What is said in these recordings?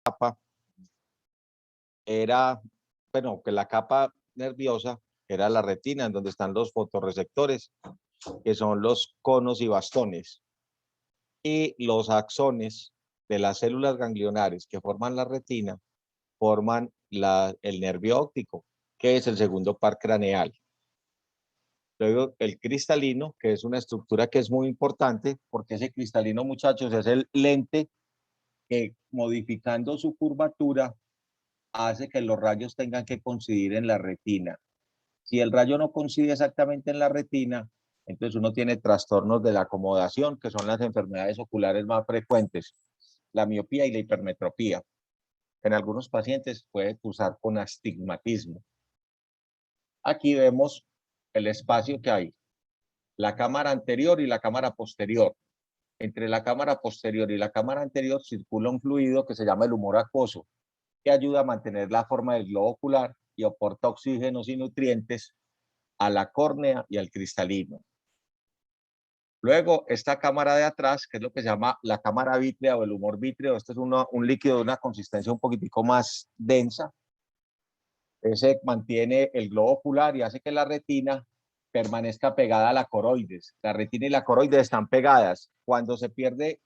capa era, bueno, que la capa nerviosa era la retina, en donde están los fotorreceptores, que son los conos y bastones, y los axones de las células ganglionares que forman la retina, forman el nervio óptico, que es el segundo par craneal. Luego el cristalino, que es una estructura que es muy importante, porque ese cristalino, muchachos, es el lente que, modificando su curvatura, hace que los rayos tengan que coincidir en la retina. Si el rayo no coincide exactamente en la retina, entonces uno tiene trastornos de la acomodación, que son las enfermedades oculares más frecuentes, la miopía y la hipermetropía. En algunos pacientes puede cursar con astigmatismo. Aquí vemos el espacio que hay, la cámara anterior y la cámara posterior. Entre la cámara posterior y la cámara anterior circula un fluido que se llama el humor acuoso, que ayuda a mantener la forma del globo ocular y aporta oxígenos y nutrientes a la córnea y al cristalino. Luego, esta cámara de atrás, que es lo que se llama la cámara vítrea o el humor vítreo, este es un líquido de una consistencia un poquitico más densa. Ese mantiene el globo ocular y hace que la retina permanezca pegada a la coroides. La retina y la coroides están pegadas. Cuando se pierde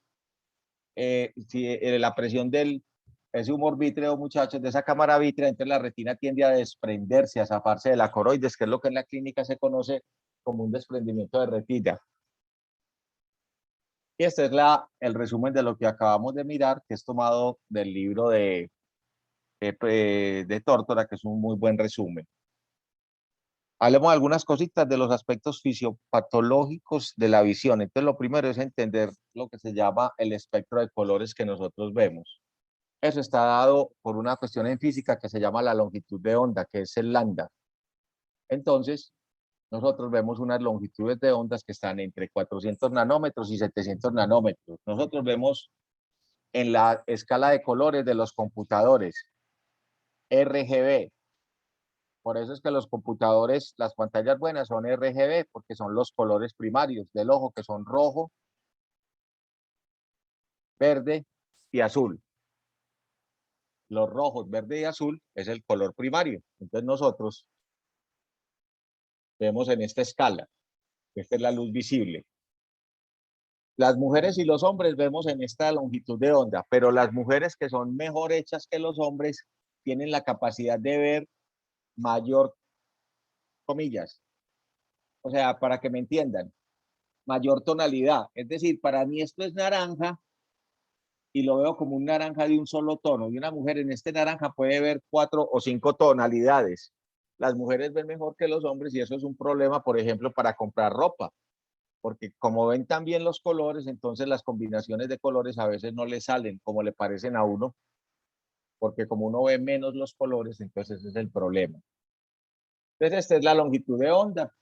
la presión ese humor vítreo, muchachos, de esa cámara vítrea, entonces la retina tiende a desprenderse, a zafarse de la coroides, que es lo que en la clínica se conoce como un desprendimiento de retina. Y este es el resumen de lo que acabamos de mirar, que es tomado del libro de Tórtora, que es un muy buen resumen. Hablemos de algunas cositas de los aspectos fisiopatológicos de la visión. Entonces, lo primero es entender lo que se llama el espectro de colores que nosotros vemos. Eso está dado por una cuestión en física que se llama la longitud de onda, que es el lambda. Entonces, nosotros vemos unas longitudes de ondas que están entre 400 nanómetros y 700 nanómetros. Nosotros vemos en la escala de colores de los computadores, RGB. Por eso es que los computadores, las pantallas buenas son RGB, porque son los colores primarios del ojo, que son rojo, verde y azul. Los rojos, verde y azul es el color primario. Entonces nosotros vemos en esta escala, esta es la luz visible. Las mujeres y los hombres vemos en esta longitud de onda, pero las mujeres que son mejor hechas que los hombres tienen la capacidad de ver mayor, comillas, o sea, para que me entiendan, mayor tonalidad. Es decir, para mí esto es naranja y lo veo como un naranja de un solo tono. Y una mujer en este naranja puede ver 4 o 5 tonalidades. Las mujeres ven mejor que los hombres y eso es un problema, por ejemplo, para comprar ropa. Porque como ven tan bien los colores, entonces las combinaciones de colores a veces no le salen como le parecen a uno, porque como uno ve menos los colores, entonces ese es el problema. Entonces esta es la longitud de onda,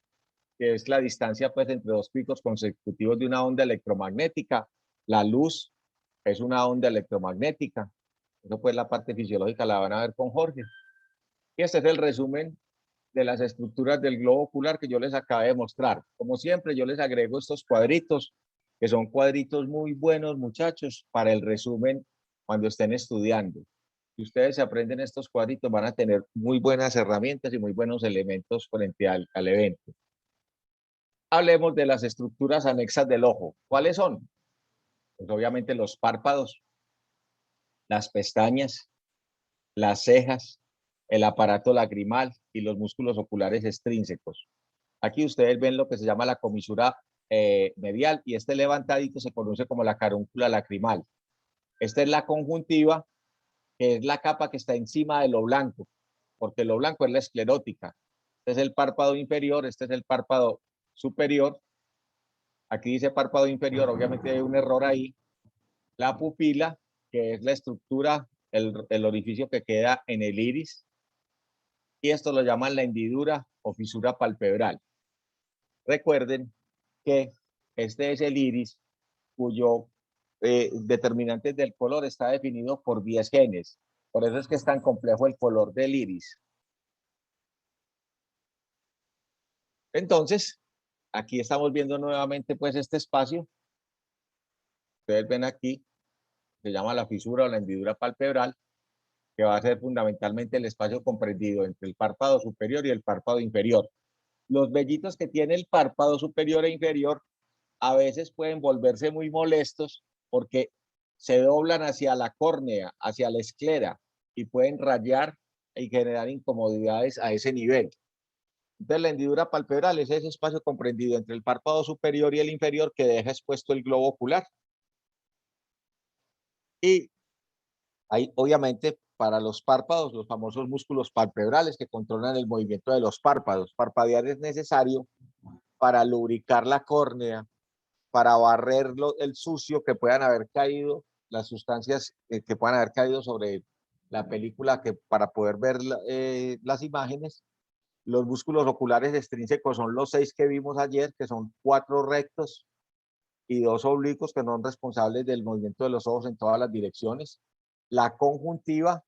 que es la distancia pues entre dos picos consecutivos de una onda electromagnética. La luz es una onda electromagnética. Eso pues la parte fisiológica la van a ver con Jorge. Y este es el resumen de las estructuras del globo ocular que yo les acabé de mostrar. Como siempre, yo les agrego estos cuadritos, que son cuadritos muy buenos, muchachos, para el resumen cuando estén estudiando. Si ustedes se aprenden estos cuadritos, van a tener muy buenas herramientas y muy buenos elementos frente al evento. Hablemos de las estructuras anexas del ojo. ¿Cuáles son? Pues obviamente los párpados, las pestañas, las cejas, el aparato lagrimal y los músculos oculares extrínsecos. Aquí ustedes ven lo que se llama la comisura medial y este levantadito se conoce como la carúncula lacrimal. Esta es la conjuntiva, que es la capa que está encima de lo blanco, porque lo blanco es la esclerótica. Este es el párpado inferior, este es el párpado superior. Aquí dice párpado inferior, obviamente hay un error ahí. La pupila, que es la estructura, el orificio que queda en el iris. Y esto lo llaman la hendidura o fisura palpebral. Recuerden que este es el iris cuyo determinante del color está definido por 10 genes. Por eso es que es tan complejo el color del iris. Entonces, aquí estamos viendo nuevamente pues este espacio. Ustedes ven aquí, se llama la fisura o la hendidura palpebral. que va a ser fundamentalmente el espacio comprendido entre el párpado superior y el párpado inferior. Los vellitos que tiene el párpado superior e inferior a veces pueden volverse muy molestos porque se doblan hacia la córnea, hacia la esclera y pueden rayar y generar incomodidades a ese nivel. Entonces, la hendidura palpebral es ese espacio comprendido entre el párpado superior y el inferior que deja expuesto el globo ocular. Y hay, obviamente, para los párpados, los famosos músculos palpebrales que controlan el movimiento de los párpados. Parpadear es necesario para lubricar la córnea, para barrer el sucio que puedan haber caído, las sustancias que puedan haber caído sobre la película que, para poder ver las imágenes. Los músculos oculares extrínsecos son los 6 que vimos ayer, que son 4 rectos y 2 oblicuos, que son responsables del movimiento de los ojos en todas las direcciones. La conjuntiva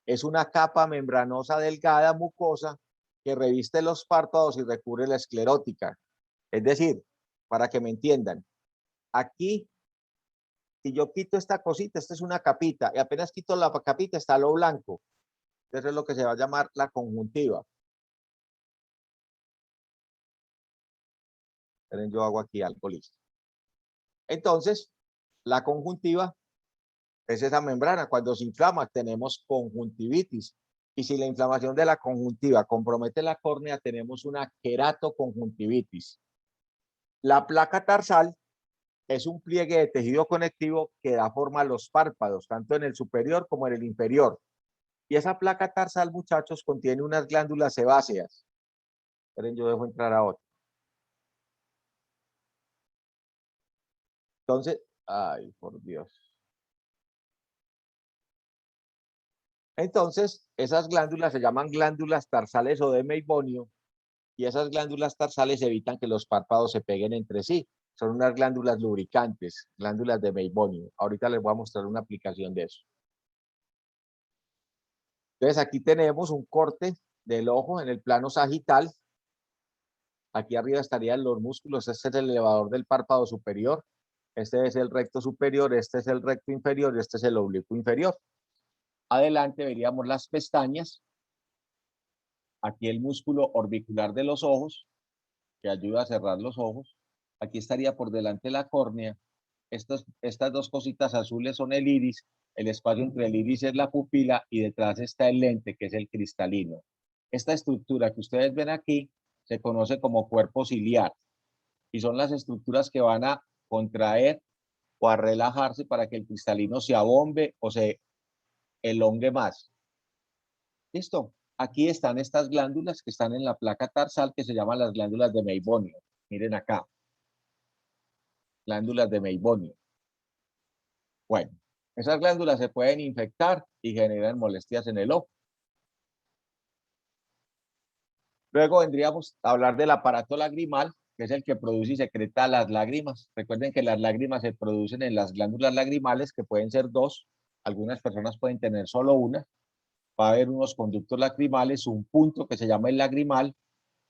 es una capa membranosa delgada, mucosa, que reviste los párpados y recubre la esclerótica. Es decir, para que me entiendan, aquí, si yo quito esta cosita, esta es una capita, y apenas quito la capita está lo blanco. Eso es lo que se va a llamar la conjuntiva. Esperen, yo hago aquí algo listo. Entonces, la conjuntiva es esa membrana. Cuando se inflama, tenemos conjuntivitis. Y si la inflamación de la conjuntiva compromete la córnea, tenemos una queratoconjuntivitis. La placa tarsal es un pliegue de tejido conectivo que da forma a los párpados, tanto en el superior como en el inferior. Y esa placa tarsal, muchachos, contiene unas glándulas sebáceas. Esperen, yo dejo entrar a otro. Entonces, ay, por Dios. Entonces, esas glándulas se llaman glándulas tarsales o de Meibonio, y esas glándulas tarsales evitan que los párpados se peguen entre sí. Son unas glándulas lubricantes, glándulas de Meibonio. Ahorita les voy a mostrar una aplicación de eso. Entonces, aquí tenemos un corte del ojo en el plano sagital. Aquí arriba estarían los músculos. Este es el elevador del párpado superior. Este es el recto superior, este es el recto inferior y este es el oblicuo inferior. Adelante veríamos las pestañas. Aquí el músculo orbicular de los ojos, que ayuda a cerrar los ojos. Aquí estaría por delante la córnea. Estas dos cositas azules son el iris. El espacio entre el iris es la pupila y detrás está el lente, que es el cristalino. Esta estructura que ustedes ven aquí se conoce como cuerpo ciliar y son las estructuras que van a contraer o a relajarse para que el cristalino se abombe o se elongue más. ¿Listo? Aquí están estas glándulas que están en la placa tarsal que se llaman las glándulas de Meibonio. Miren acá, glándulas de Meibonio. Bueno, esas glándulas se pueden infectar y generan molestias en el ojo. Luego vendríamos a hablar del aparato lagrimal, que es el que produce y secreta las lágrimas. Recuerden que las lágrimas se producen en las glándulas lagrimales, que pueden ser 2. Algunas personas pueden tener solo una. Va a haber unos conductos lagrimales, un punto que se llama el lagrimal,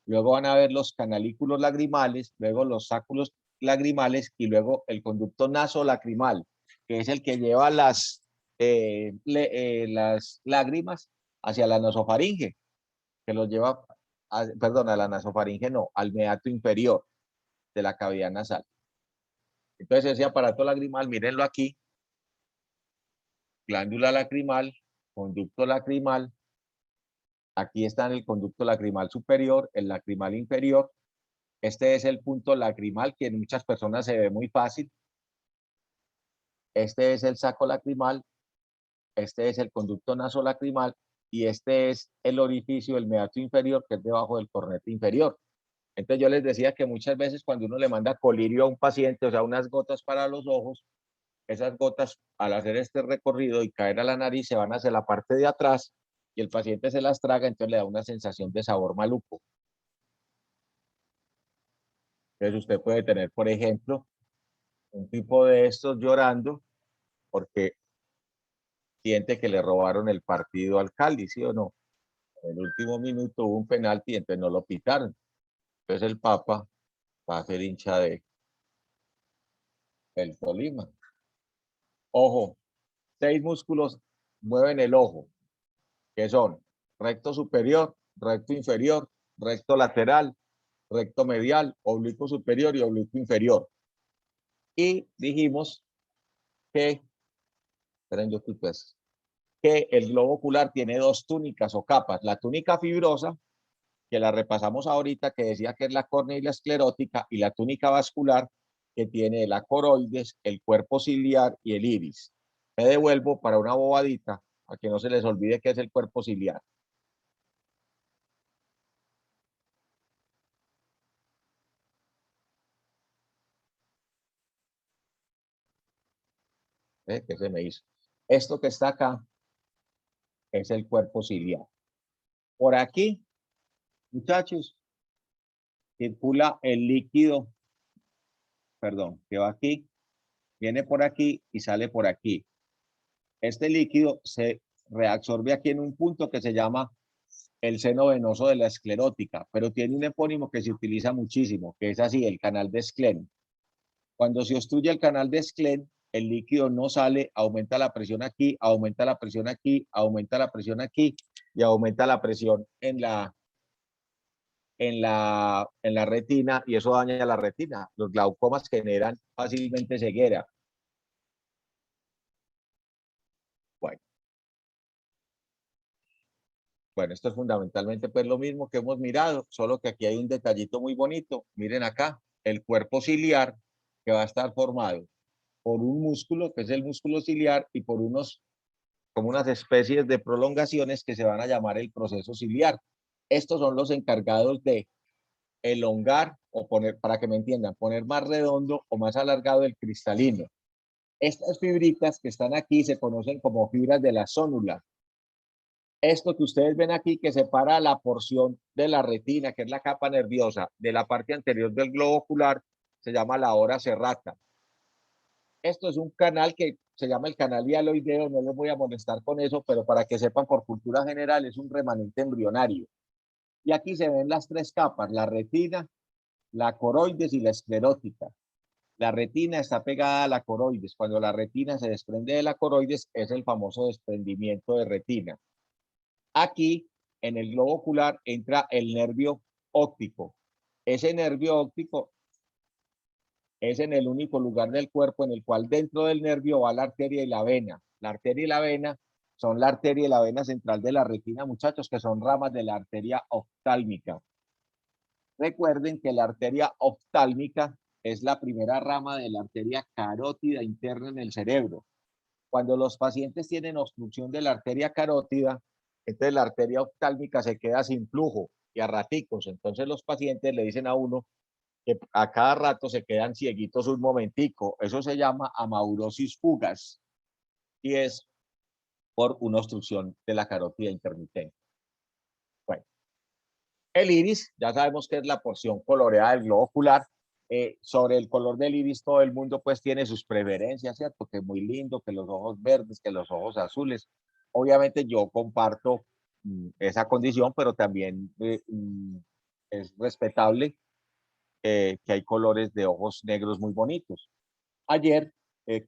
luego van a ver los canalículos lagrimales, luego los sáculos lagrimales y luego el conducto nasolacrimal, que es el que lleva las lágrimas hacia la nasofaringe, que los lleva, perdón, a la nasofaringe no, al meato inferior de la cavidad nasal. Entonces ese aparato lagrimal, mírenlo aquí, glándula lacrimal, conducto lacrimal, aquí está en el conducto lacrimal superior, el lacrimal inferior. Este es el punto lacrimal que en muchas personas se ve muy fácil. Este es el saco lacrimal, este es el conducto nasolacrimal y este es el orificio del meato inferior que es debajo del cornete inferior. Entonces yo les decía que muchas veces cuando uno le manda colirio a un paciente, o sea, unas gotas para los ojos, esas gotas al hacer este recorrido y caer a la nariz se van hacia la parte de atrás y el paciente se las traga, entonces le da una sensación de sabor maluco. Entonces usted puede tener, por ejemplo, un tipo de estos llorando porque siente que le robaron el partido al Cali, ¿sí o no? En el último minuto hubo un penalti, entonces no lo pitaron. Entonces el Papa va a ser hincha de el Tolima. Ojo, 6 músculos mueven el ojo. que son recto superior, recto inferior, recto lateral, recto medial, oblicuo superior y oblicuo inferior. Y dijimos que, esperen, yo pues, que el globo ocular tiene dos túnicas o capas. La túnica fibrosa, que la repasamos ahorita, que decía que es la córnea y la esclerótica, y la túnica vascular, que tiene la coroides, el cuerpo ciliar y el iris. Me devuelvo para una bobadita, para que no se les olvide qué es el cuerpo ciliar. ¿Qué se me hizo? Esto que está acá es el cuerpo ciliar. Por aquí, muchachos, circula el líquido, perdón, que va aquí, viene por aquí y sale por aquí. Este líquido se reabsorbe aquí en un punto que se llama el seno venoso de la esclerótica, pero tiene un epónimo que se utiliza muchísimo, que es así, el canal de Sklen. Cuando se obstruye el canal de Sklen, el líquido no sale, aumenta la presión aquí, aumenta la presión aquí, aumenta la presión aquí y aumenta la presión en la retina, y eso daña la retina. Los glaucomas generan fácilmente ceguera. Bueno, bueno, esto es fundamentalmente pues lo mismo que hemos mirado, solo que aquí hay un detallito muy bonito. Miren acá, el cuerpo ciliar que va a estar formado por un músculo, que es el músculo ciliar, y por unos, como unas especies de prolongaciones que se van a llamar el proceso ciliar. Estos son los encargados de elongar o poner, para que me entiendan, poner más redondo o más alargado el cristalino. Estas fibritas que están aquí se conocen como fibras de la zónula. Esto que ustedes ven aquí, que separa la porción de la retina, que es la capa nerviosa, de la parte anterior del globo ocular, se llama la hora serrata. Esto es un canal que se llama el canal hialoideo, no les voy a molestar con eso, pero para que sepan por cultura general, es un remanente embrionario. Y aquí se ven las tres capas, la retina, la coroides y la esclerótica. La retina está pegada a la coroides. Cuando la retina se desprende de la coroides, es el famoso desprendimiento de retina. Aquí, en el globo ocular, entra el nervio óptico. Ese nervio óptico es en el único lugar del cuerpo en el cual dentro del nervio va la arteria y la vena. La arteria y la vena son la arteria y la vena central de la retina, muchachos, que son ramas de la arteria oftálmica. Recuerden que la arteria oftálmica es la primera rama de la arteria carótida interna en el cerebro. Cuando los pacientes tienen obstrucción de la arteria carótida, entonces la arteria oftálmica se queda sin flujo y a raticos. Entonces los pacientes le dicen a uno que a cada rato se quedan cieguitos un momentico. Eso se llama amaurosis fugas y es por una obstrucción de la carótida intermitente. Bueno, el iris, ya sabemos que es la porción coloreada del globo ocular. Sobre el color del iris todo el mundo pues tiene sus preferencias, ¿cierto? Que es muy lindo, que los ojos verdes, que los ojos azules. Obviamente yo comparto esa condición, pero también es respetable que hay colores de ojos negros muy bonitos. Ayer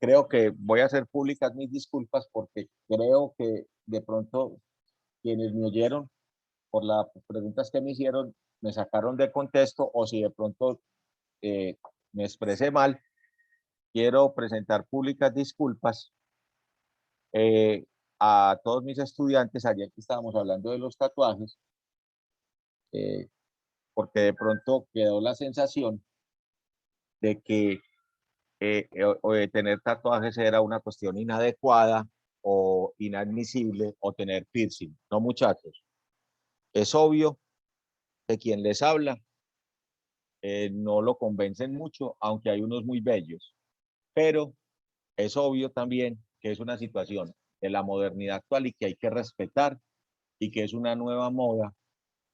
creo que voy a hacer públicas mis disculpas porque creo que de pronto quienes me oyeron por las preguntas que me hicieron me sacaron de contexto, o si de pronto eh, me expresé mal, quiero presentar públicas disculpas eh, a todos mis estudiantes. Ayer que estábamos hablando de los tatuajes, eh, porque de pronto quedó la sensación de que o de tener tatuajes era una cuestión inadecuada o inadmisible, o tener piercing. No, muchachos, es obvio que quien les habla no lo convencen mucho, aunque hay unos muy bellos, pero es obvio también que es una situación de la modernidad actual y que hay que respetar, y que es una nueva moda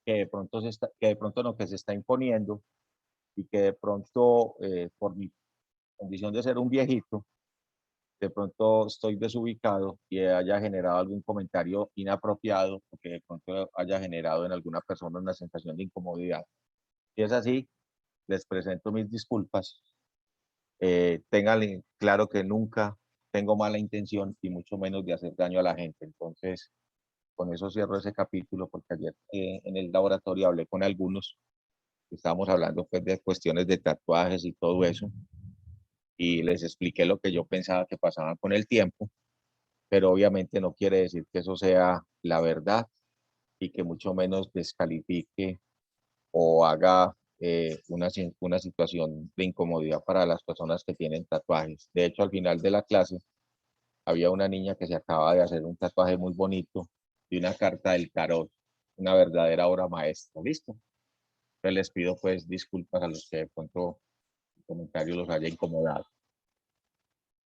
que de pronto, que de pronto no, que se está imponiendo, y que de pronto, por mi condición de ser un viejito, de pronto estoy desubicado y haya generado algún comentario inapropiado, o que de pronto haya generado en alguna persona una sensación de incomodidad. Si es así, les presento mis disculpas. Tengan claro que nunca tengo mala intención y mucho menos de hacer daño a la gente. Entonces, con eso cierro ese capítulo, porque ayer en el laboratorio hablé con algunos, estábamos hablando pues de cuestiones de tatuajes y todo eso, y les expliqué lo que yo pensaba que pasaba con el tiempo, pero obviamente no quiere decir que eso sea la verdad y que mucho menos descalifique o haga una situación de incomodidad para las personas que tienen tatuajes. De hecho, al final de la clase había una niña que se acaba de hacer un tatuaje muy bonito de una carta del tarot, una verdadera obra maestra. ¿Listo? Entonces les pido pues disculpas a los que de pronto el comentario los haya incomodado.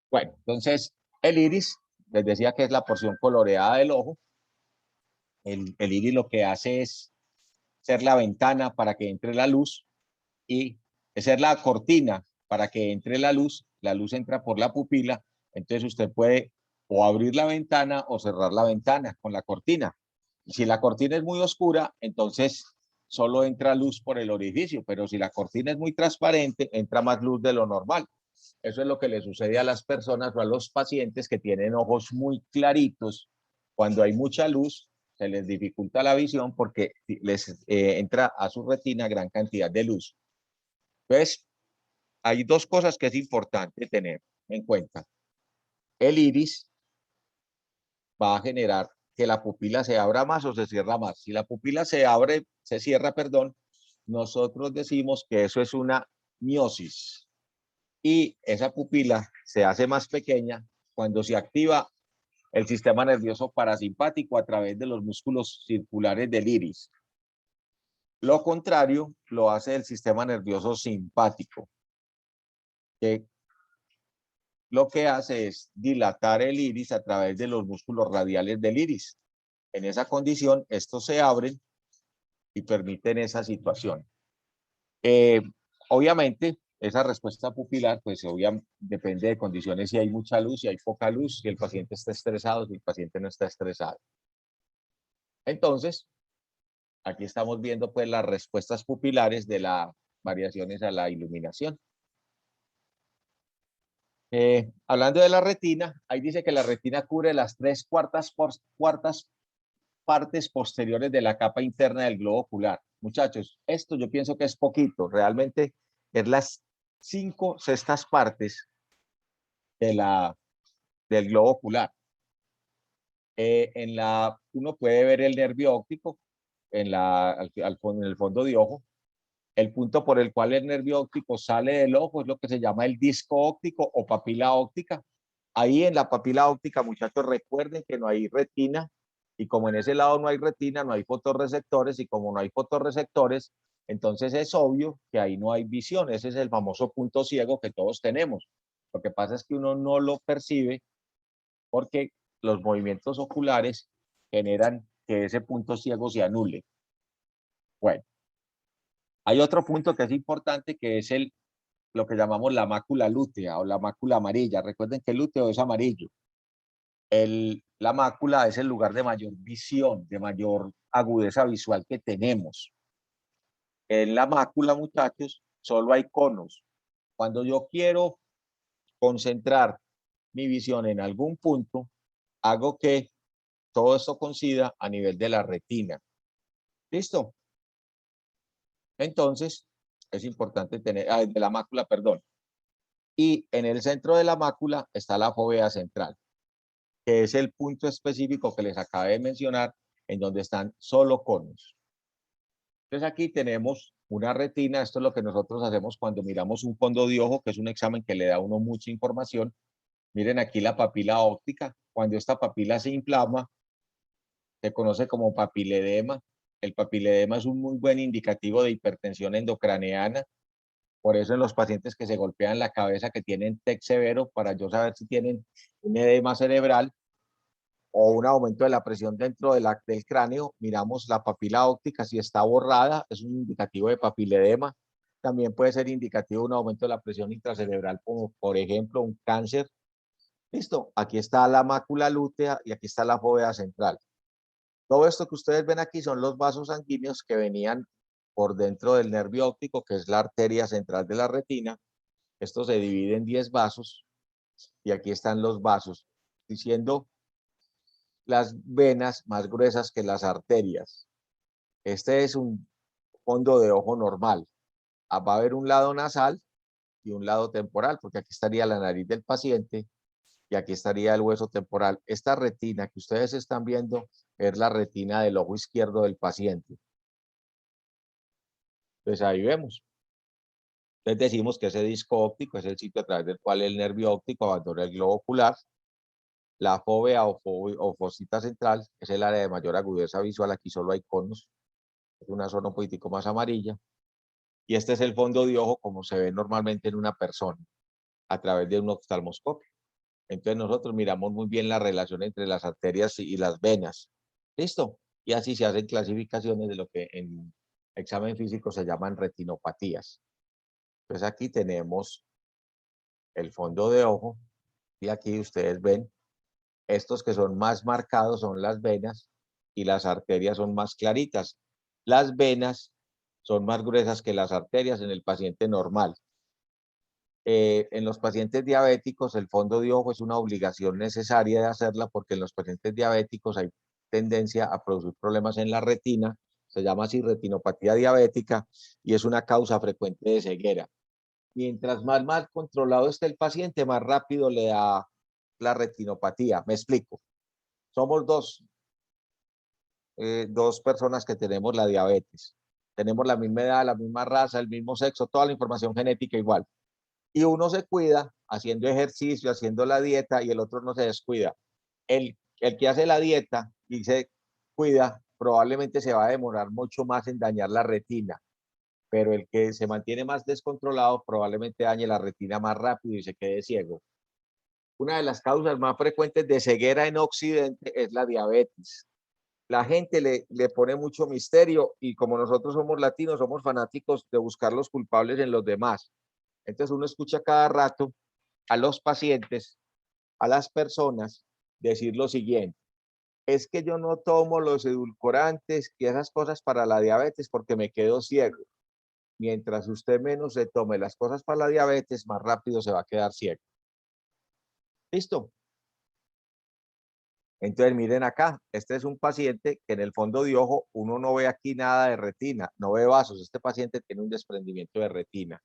Bueno, entonces el iris, les decía que es la porción coloreada del ojo. El iris lo que hace es ser la ventana para que entre la luz y ser la cortina para que entre la luz entra por la pupila, entonces usted puede o abrir la ventana o cerrar la ventana con la cortina. Si la cortina es muy oscura, entonces solo entra luz por el orificio, pero si la cortina es muy transparente, entra más luz de lo normal. Eso es lo que le sucede a las personas o a los pacientes que tienen ojos muy claritos. Cuando hay mucha luz, se les dificulta la visión porque les entra a su retina gran cantidad de luz. Entonces, hay dos cosas que es importante tener en cuenta. El iris va a generar que la pupila se abra más o se cierra más. Si la pupila se cierra, perdón, nosotros decimos que eso es una miosis. Y esa pupila se hace más pequeña cuando se activa el sistema nervioso parasimpático a través de los músculos circulares del iris. Lo contrario lo hace el sistema nervioso simpático, que lo que hace es dilatar el iris a través de los músculos radiales del iris. En esa condición, estos se abren y permiten esa situación. Obviamente, esa respuesta pupilar, pues depende de condiciones, si hay mucha luz, si hay poca luz, si el paciente está estresado, si el paciente no está estresado. Entonces, aquí estamos viendo pues las respuestas pupilares de las variaciones a la iluminación. Hablando de la retina, ahí dice que la retina cubre las cuartas partes posteriores de la capa interna del globo ocular. Muchachos, esto yo pienso que es poquito, realmente es las 5/6 partes del globo ocular. Uno puede ver el nervio óptico en el fondo de ojo. El punto por el cual el nervio óptico sale del ojo es lo que se llama el disco óptico o papila óptica. Ahí en la papila óptica, muchachos, recuerden que no hay retina, y como en ese lado no hay retina, no hay fotorreceptores, y como no hay fotorreceptores, entonces es obvio que ahí no hay visión. Ese es el famoso punto ciego que todos tenemos. Lo que pasa es que uno no lo percibe porque los movimientos oculares generan que ese punto ciego se anule. Bueno, hay otro punto que es importante, que es lo que llamamos la mácula lútea o la mácula amarilla. Recuerden que el lúteo es amarillo. La mácula es el lugar de mayor visión, de mayor agudeza visual que tenemos. En la mácula, muchachos, solo hay conos. Cuando yo quiero concentrar mi visión en algún punto, hago que todo esto coincida a nivel de la retina. ¿Listo? Entonces, es importante tener, de la mácula, perdón. Y en el centro de la mácula está la fóvea central, que es el punto específico que les acabé de mencionar, en donde están solo conos. Entonces aquí tenemos una retina. Esto es lo que nosotros hacemos cuando miramos un fondo de ojo, que es un examen que le da a uno mucha información. Miren aquí la papila óptica. Cuando esta papila se inflama, se conoce como papiledema. El papiledema es un muy buen indicativo de hipertensión endocraneana. Por eso en los pacientes que se golpean la cabeza, que tienen TEC severo, para yo saber si tienen un edema cerebral o un aumento de la presión dentro del cráneo, miramos la papila óptica. Si está borrada, es un indicativo de papiledema. También puede ser indicativo de un aumento de la presión intracerebral, como por ejemplo un cáncer. Listo, aquí está la mácula lútea y aquí está la fóvea central. Todo esto que ustedes ven aquí son los vasos sanguíneos que venían por dentro del nervio óptico, que es la arteria central de la retina. Esto se divide en 10 vasos y aquí están los vasos, diciendo las venas más gruesas que las arterias. Este es un fondo de ojo normal. Va a haber un lado nasal y un lado temporal, porque aquí estaría la nariz del paciente y aquí estaría el hueso temporal. Esta retina que ustedes están viendo es la retina del ojo izquierdo del paciente. Pues ahí vemos. Entonces decimos que ese disco óptico es el sitio a través del cual el nervio óptico abandona el globo ocular. La fóvea o fosita central es el área de mayor agudeza visual. Aquí solo hay conos. Es una zona un poquitico más amarilla. Y este es el fondo de ojo como se ve normalmente en una persona a través de un oftalmoscopio. Entonces nosotros miramos muy bien la relación entre las arterias y las venas. ¿Listo? Y así se hacen clasificaciones de lo que en examen físico se llaman retinopatías. Entonces aquí tenemos el fondo de ojo y aquí ustedes ven, estos que son más marcados son las venas y las arterias son más claritas. Las venas son más gruesas que las arterias en el paciente normal. En los pacientes diabéticos, el fondo de ojo es una obligación necesaria de hacerla porque en los pacientes diabéticos hay tendencia a producir problemas en la retina, se llama así retinopatía diabética y es una causa frecuente de ceguera. Mientras más mal controlado esté el paciente, más rápido le da la retinopatía. Me explico. Somos dos personas que tenemos la diabetes. Tenemos la misma edad, la misma raza, el mismo sexo, toda la información genética igual. Y uno se cuida haciendo ejercicio, haciendo la dieta y el otro no se descuida. El que hace la dieta y se cuida probablemente se va a demorar mucho más en dañar la retina, pero el que se mantiene más descontrolado probablemente dañe la retina más rápido y se quede ciego. Una de las causas más frecuentes de ceguera en Occidente es la diabetes. La gente le pone mucho misterio y como nosotros somos latinos, somos fanáticos de buscar los culpables en los demás. Entonces uno escucha cada rato a los pacientes, a las personas, decir lo siguiente: es que yo no tomo los edulcorantes y esas cosas para la diabetes porque me quedo ciego. Mientras usted menos se tome las cosas para la diabetes, más rápido se va a quedar ciego. ¿Listo? Entonces miren acá, este es un paciente que en el fondo de ojo uno no ve aquí nada de retina, no ve vasos. Este paciente tiene un desprendimiento de retina.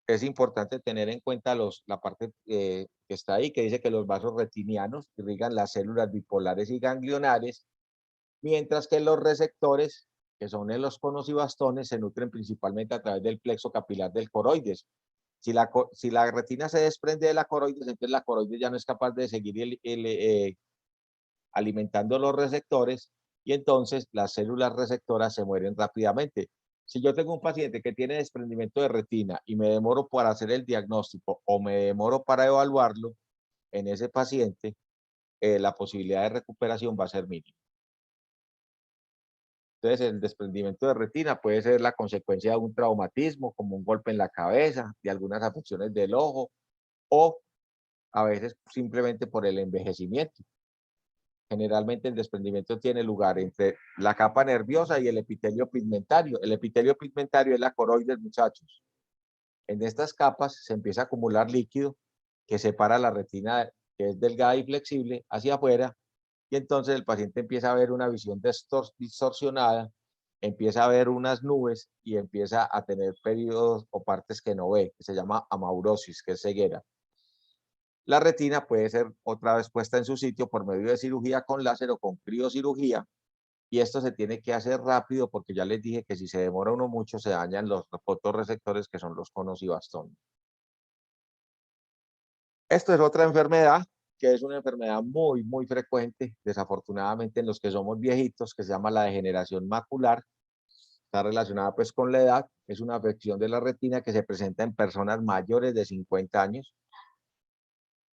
Es importante tener en cuenta la parte que está ahí, que dice que los vasos retinianos irrigan las células bipolares y ganglionares, mientras que los receptores, que son en los conos y bastones, se nutren principalmente a través del plexo capilar del coroides. Si la retina se desprende de la coroides, entonces la coroides ya no es capaz de seguir alimentando los receptores y entonces las células receptoras se mueren rápidamente. Si yo tengo un paciente que tiene desprendimiento de retina y me demoro para hacer el diagnóstico o me demoro para evaluarlo, en ese paciente la posibilidad de recuperación va a ser mínima. Entonces, el desprendimiento de retina puede ser la consecuencia de un traumatismo, como un golpe en la cabeza, de algunas afecciones del ojo, o a veces simplemente por el envejecimiento. Generalmente el desprendimiento tiene lugar entre la capa nerviosa y el epitelio pigmentario. El epitelio pigmentario es la coroides, muchachos. En estas capas se empieza a acumular líquido que separa la retina, que es delgada y flexible, hacia afuera, y entonces el paciente empieza a ver una visión distorsionada, empieza a ver unas nubes y empieza a tener periodos o partes que no ve, que se llama amaurosis, que es ceguera. La retina puede ser otra vez puesta en su sitio por medio de cirugía con láser o con criocirugía, y esto se tiene que hacer rápido porque ya les dije que si se demora uno mucho se dañan los fotorreceptores, que son los conos y bastones. Esto es otra enfermedad que es una enfermedad muy, muy frecuente, desafortunadamente en los que somos viejitos, que se llama la degeneración macular. Está relacionada pues con la edad, es una afección de la retina que se presenta en personas mayores de 50 años.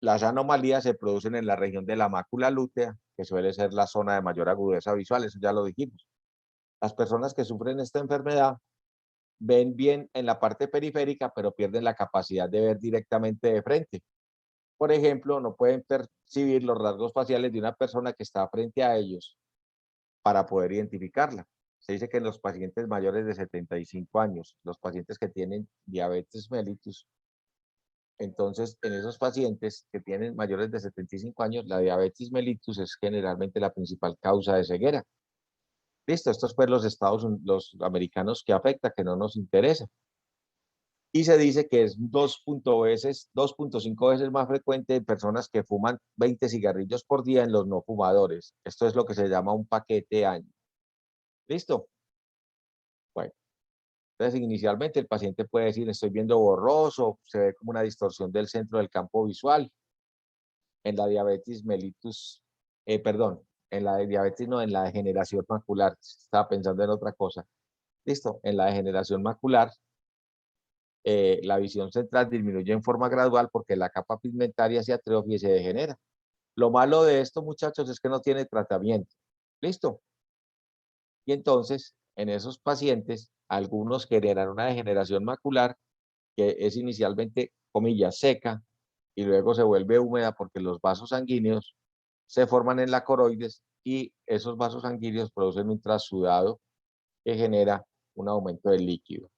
Las anomalías se producen en la región de la mácula lútea, que suele ser la zona de mayor agudeza visual, eso ya lo dijimos. Las personas que sufren esta enfermedad ven bien en la parte periférica, pero pierden la capacidad de ver directamente de frente. Por ejemplo, no pueden percibir los rasgos faciales de una persona que está frente a ellos para poder identificarla. Se dice que en los pacientes mayores de 75 años, los pacientes que tienen diabetes mellitus, Entonces, en esos pacientes que tienen mayores de 75 años, la diabetes mellitus es generalmente la principal causa de ceguera. Listo, estos pues los americanos que afecta, que no nos interesa. Y se dice que es 2.5 veces más frecuente en personas que fuman 20 cigarrillos por día en los no fumadores. Esto es lo que se llama un paquete año. ¿Listo? Bueno, entonces inicialmente el paciente puede decir, estoy viendo borroso, se ve como una distorsión del centro del campo visual. En la diabetes mellitus, perdón, en la de diabetes no, en la degeneración macular. Estaba pensando en otra cosa. ¿Listo? En la degeneración macular, la visión central disminuye en forma gradual porque la capa pigmentaria se atrofia y se degenera. Lo malo de esto, muchachos, es que no tiene tratamiento. ¿Listo? Y entonces, en esos pacientes, algunos generan una degeneración macular que es inicialmente, comillas, seca y luego se vuelve húmeda porque los vasos sanguíneos se forman en la coroides y esos vasos sanguíneos producen un trasudado que genera un aumento del líquido.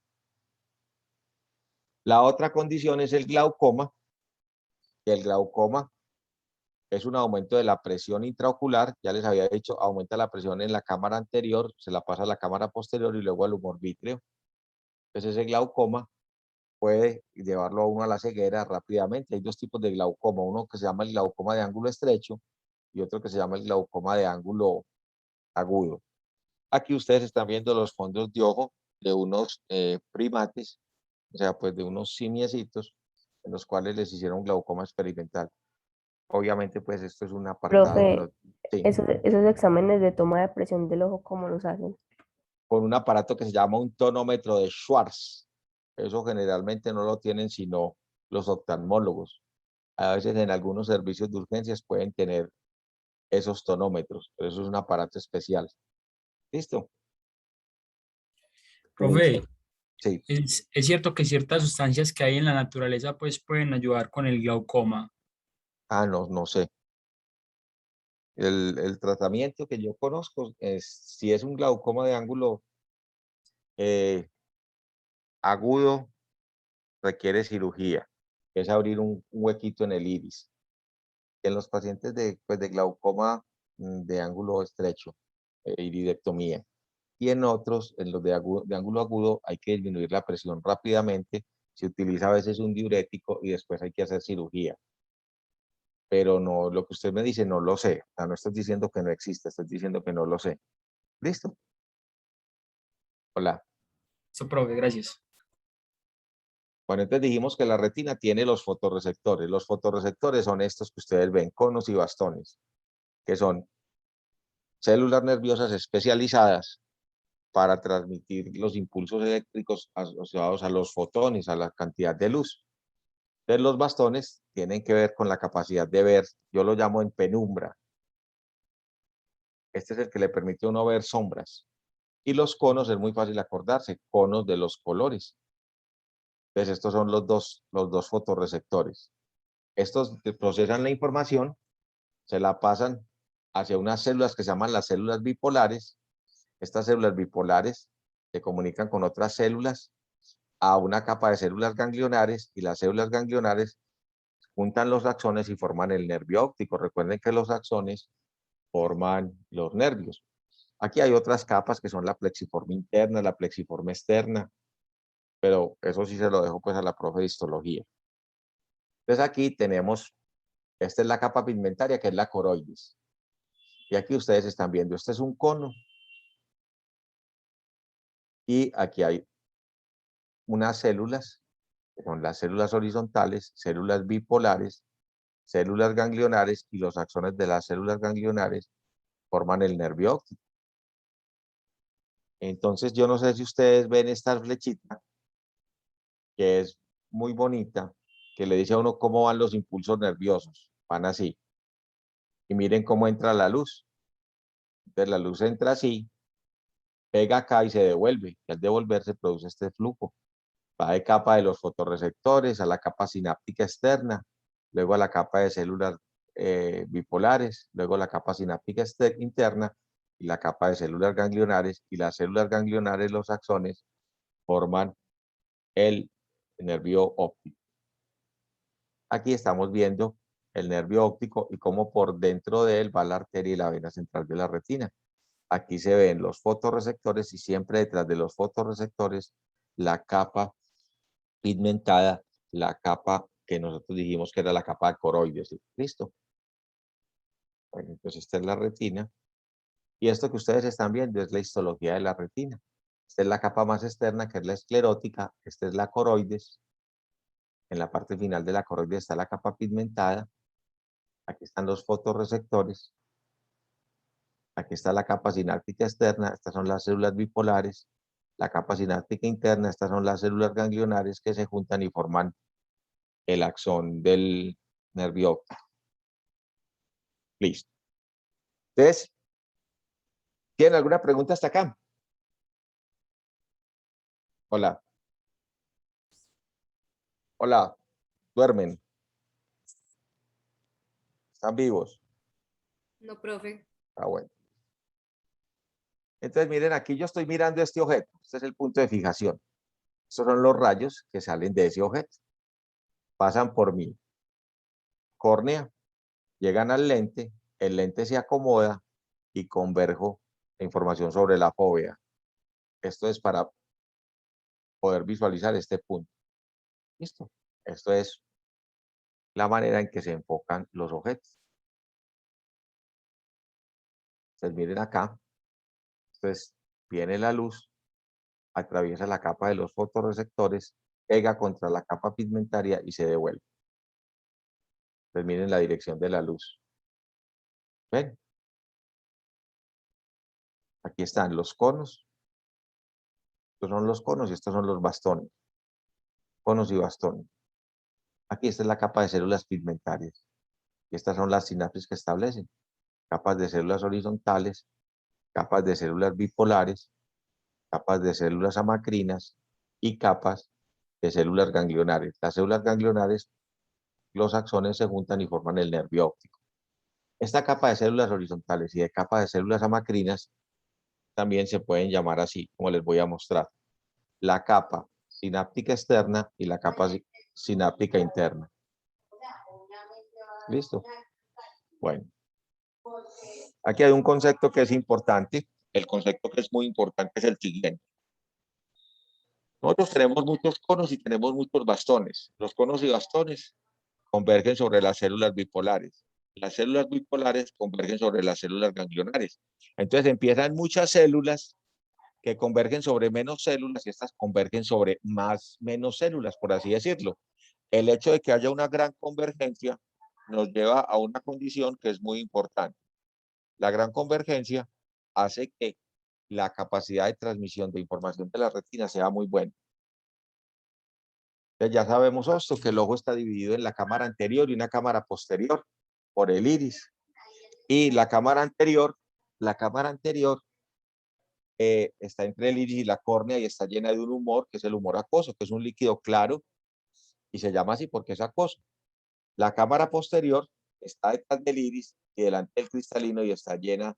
La otra condición es el glaucoma. El glaucoma es un aumento de la presión intraocular. Ya les había dicho, aumenta la presión en la cámara anterior, se la pasa a la cámara posterior y luego al humor vítreo. Entonces ese glaucoma puede llevarlo a uno a la ceguera rápidamente. Hay dos tipos de glaucoma, uno que se llama el glaucoma de ángulo estrecho y otro que se llama el glaucoma de ángulo agudo. Aquí ustedes están viendo los fondos de ojo de unos primates, o sea, pues de unos simiecitos, en los cuales les hicieron glaucoma experimental. Obviamente, pues esto es un apartado, Profe, pero sí, esos exámenes de toma de presión del ojo, ¿cómo los hacen? con un aparato que se llama un tonómetro de Schwartz. Eso generalmente no lo tienen sino los oftalmólogos. A veces en algunos servicios de urgencias pueden tener esos tonómetros, pero eso es un aparato especial. ¿Listo? Listo. Profe, Sí. es cierto que ciertas sustancias que hay en la naturaleza pues pueden ayudar con el glaucoma. Ah, no, no sé. El tratamiento que yo conozco es, si es un glaucoma de ángulo agudo, requiere cirugía, que es abrir un huequito en el iris. En los pacientes de, pues, de glaucoma de ángulo estrecho, iridectomía. Y en otros, en los de ángulo agudo, hay que disminuir la presión rápidamente. Se utiliza a veces un diurético y después hay que hacer cirugía. Pero no, lo que usted me dice, no lo sé. O sea, no estoy diciendo que no existe, estoy diciendo que no lo sé. ¿Listo? Hola. Eso, profe, gracias. Bueno, entonces dijimos que la retina tiene los fotorreceptores. Los fotorreceptores son estos que ustedes ven, conos y bastones, que son células nerviosas especializadas para transmitir los impulsos eléctricos asociados a los fotones, a la cantidad de luz. Entonces los bastones tienen que ver con la capacidad de ver, yo lo llamo en penumbra. Este es el que le permite a uno ver sombras. Y los conos es muy fácil acordarse, conos de los colores. Entonces estos son los dos fotorreceptores. Estos procesan la información, se la pasan hacia unas células que se llaman las células bipolares. Estas células bipolares se comunican con otras células a una capa de células ganglionares y las células ganglionares juntan los axones y forman el nervio óptico. Recuerden que los axones forman los nervios. Aquí hay otras capas que son la plexiforme interna, la plexiforme externa, pero eso sí se lo dejo pues a la profe de histología. Entonces aquí tenemos, esta es la capa pigmentaria que es la coroides. Y aquí ustedes están viendo, este es un cono y aquí hay unas células, que son las células horizontales, células bipolares, células ganglionares y los axones de las células ganglionares forman el nervio óptico. Entonces yo no sé si ustedes ven esta flechita, que es muy bonita, que le dice a uno cómo van los impulsos nerviosos. Van así. Y miren cómo entra la luz. Entonces la luz entra así, pega acá y se devuelve. Y al devolverse produce este flujo. Va de capa de los fotorreceptores a la capa sináptica externa, luego a la capa de células bipolares, luego la capa sináptica interna y la capa de células ganglionares. Y las células ganglionares, los axones, forman el nervio óptico. Aquí estamos viendo el nervio óptico y cómo por dentro de él va la arteria y la vena central de la retina. Aquí se ven los fotorreceptores y siempre detrás de los fotorreceptores la capa pigmentada, la capa que nosotros dijimos que era la capa de coroides. ¿Listo? Bueno, entonces esta es la retina. Y esto que ustedes están viendo es la histología de la retina. Esta es la capa más externa, que es la esclerótica. Esta es la coroides. En la parte final de la coroides está la capa pigmentada. Aquí están los fotorreceptores. Aquí está la capa sináptica externa. Estas son las células bipolares. La capa sináptica interna. Estas son las células ganglionares que se juntan y forman el axón del nervio óptico. Listo. Entonces, ¿tienen alguna pregunta hasta acá? Hola. Hola. ¿Duermen? ¿Están vivos? No, profe. Ah, bueno. Entonces, miren, aquí yo estoy mirando este objeto. Este es el punto de fijación. Estos son los rayos que salen de ese objeto. Pasan por mi córnea, llegan al lente, el lente se acomoda y converjo la información sobre la fóvea. Esto es para poder visualizar este punto. ¿Listo? Esto es la manera en que se enfocan los objetos. Entonces, miren acá. Entonces, viene la luz, atraviesa la capa de los fotorreceptores, pega contra la capa pigmentaria y se devuelve. Entonces, miren la dirección de la luz. ¿Ven? Aquí están los conos. Estos son los conos y estos son los bastones. Conos y bastones. Aquí esta es la capa de células pigmentarias. Y estas son las sinapsis que establecen. Capas de células horizontales, capas de células bipolares, capas de células amacrinas y capas de células ganglionares. Las células ganglionares, los axones se juntan y forman el nervio óptico. Esta capa de células horizontales y de capa de células amacrinas también se pueden llamar así, como les voy a mostrar. La capa sináptica externa y la capa sináptica interna. ¿Listo? Bueno. Aquí hay un concepto que es importante. El concepto que es muy importante es el siguiente. Nosotros tenemos muchos conos y tenemos muchos bastones. Los conos y bastones convergen sobre las células bipolares. Las células bipolares convergen sobre las células ganglionares. Entonces empiezan muchas células que convergen sobre menos células y estas convergen sobre menos células, por así decirlo. El hecho de que haya una gran convergencia nos lleva a una condición que es muy importante. La gran convergencia hace que la capacidad de transmisión de información de la retina sea muy buena. Entonces ya sabemos esto, que el ojo está dividido en la cámara anterior y una cámara posterior por el iris. Y la cámara anterior está entre el iris y la córnea y está llena de un humor, que es el humor acuoso, que es un líquido claro y se llama así porque es acuoso. La cámara posterior está detrás del iris y delante del cristalino y está llena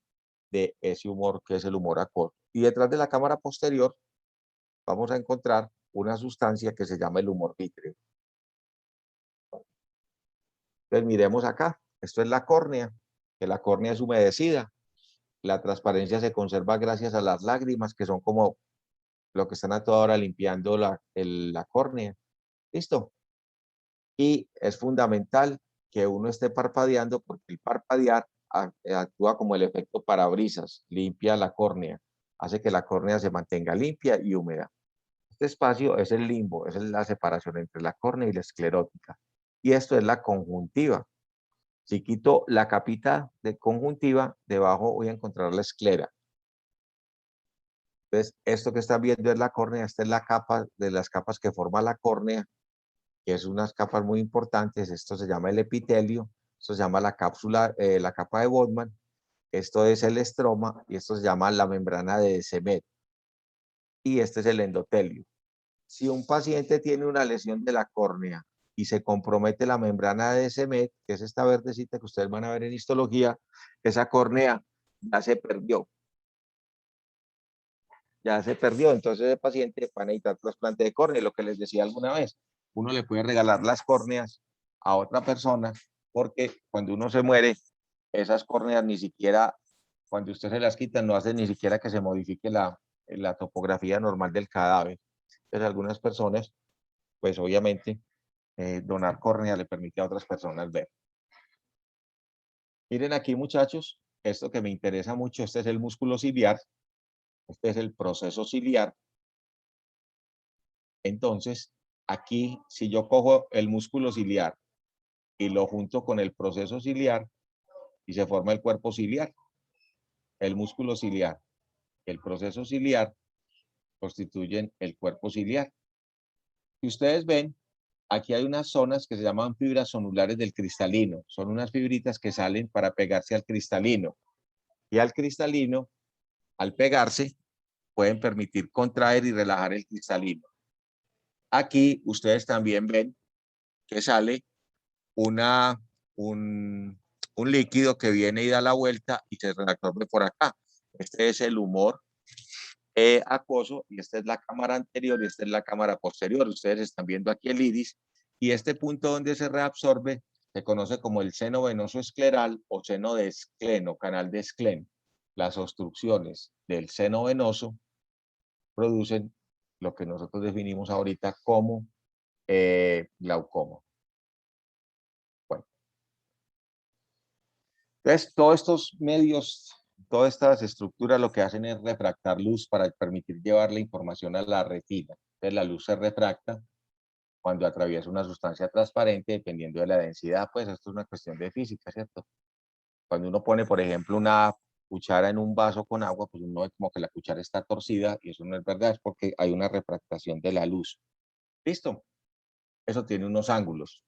de ese humor que es el humor acuoso. Y detrás de la cámara posterior vamos a encontrar una sustancia que se llama el humor vítreo. Entonces miremos acá, esto es la córnea, que la córnea es humedecida. La transparencia se conserva gracias a las lágrimas, que son como lo que están a toda hora limpiando la córnea. ¿Listo? Y es fundamental que uno esté parpadeando porque el parpadear actúa como el efecto parabrisas, limpia la córnea, hace que la córnea se mantenga limpia y húmeda. Este espacio es el limbo, es la separación entre la córnea y la esclerótica. Y esto es la conjuntiva. Si quito la capita de conjuntiva, debajo voy a encontrar la esclera. Entonces, esto que están viendo es la córnea, esta es la capa de las capas que forma la córnea, que es unas capas muy importantes. Esto se llama el epitelio, esto se llama la cápsula, la capa de Bowman, esto es el estroma y esto se llama la membrana de Semet. Y este es el endotelio. Si un paciente tiene una lesión de la córnea y se compromete la membrana de Semet, que es esta verdecita que ustedes van a ver en histología, esa córnea ya se perdió. Ya se perdió, entonces el paciente va a necesitar trasplante de córnea, lo que les decía alguna vez. Uno le puede regalar las córneas a otra persona, porque cuando uno se muere, esas córneas ni siquiera, cuando usted se las quita, no hace ni siquiera que se modifique la topografía normal del cadáver. Entonces, algunas personas, pues obviamente, donar córnea le permite a otras personas ver. Miren aquí, muchachos, esto que me interesa mucho, este es el músculo ciliar, este es el proceso ciliar. Entonces, aquí, si yo cojo el músculo ciliar y lo junto con el proceso ciliar, y se forma el cuerpo ciliar, el músculo ciliar, el proceso ciliar, constituyen el cuerpo ciliar. Si ustedes ven, aquí hay unas zonas que se llaman fibras zonulares del cristalino. Son unas fibritas que salen para pegarse al cristalino. Y al cristalino, al pegarse, pueden permitir contraer y relajar el cristalino. Aquí ustedes también ven que sale un líquido que viene y da la vuelta y se reabsorbe por acá. Este es el humor acuoso y esta es la cámara anterior y esta es la cámara posterior. Ustedes están viendo aquí el iris y este punto donde se reabsorbe se conoce como el seno venoso escleral o seno de Schlem o canal de Schlem. Las obstrucciones del seno venoso producen lo que nosotros definimos ahorita como glaucoma. Bueno. Entonces, todos estos medios, todas estas estructuras lo que hacen es refractar luz para permitir llevar la información a la retina. Entonces, la luz se refracta cuando atraviesa una sustancia transparente, dependiendo de la densidad, pues esto es una cuestión de física, ¿cierto? Cuando uno pone, por ejemplo, una cuchara en un vaso con agua, pues uno ve como que la cuchara está torcida y eso no es verdad, es porque hay una refractación de la luz. ¿Listo? Eso tiene unos ángulos.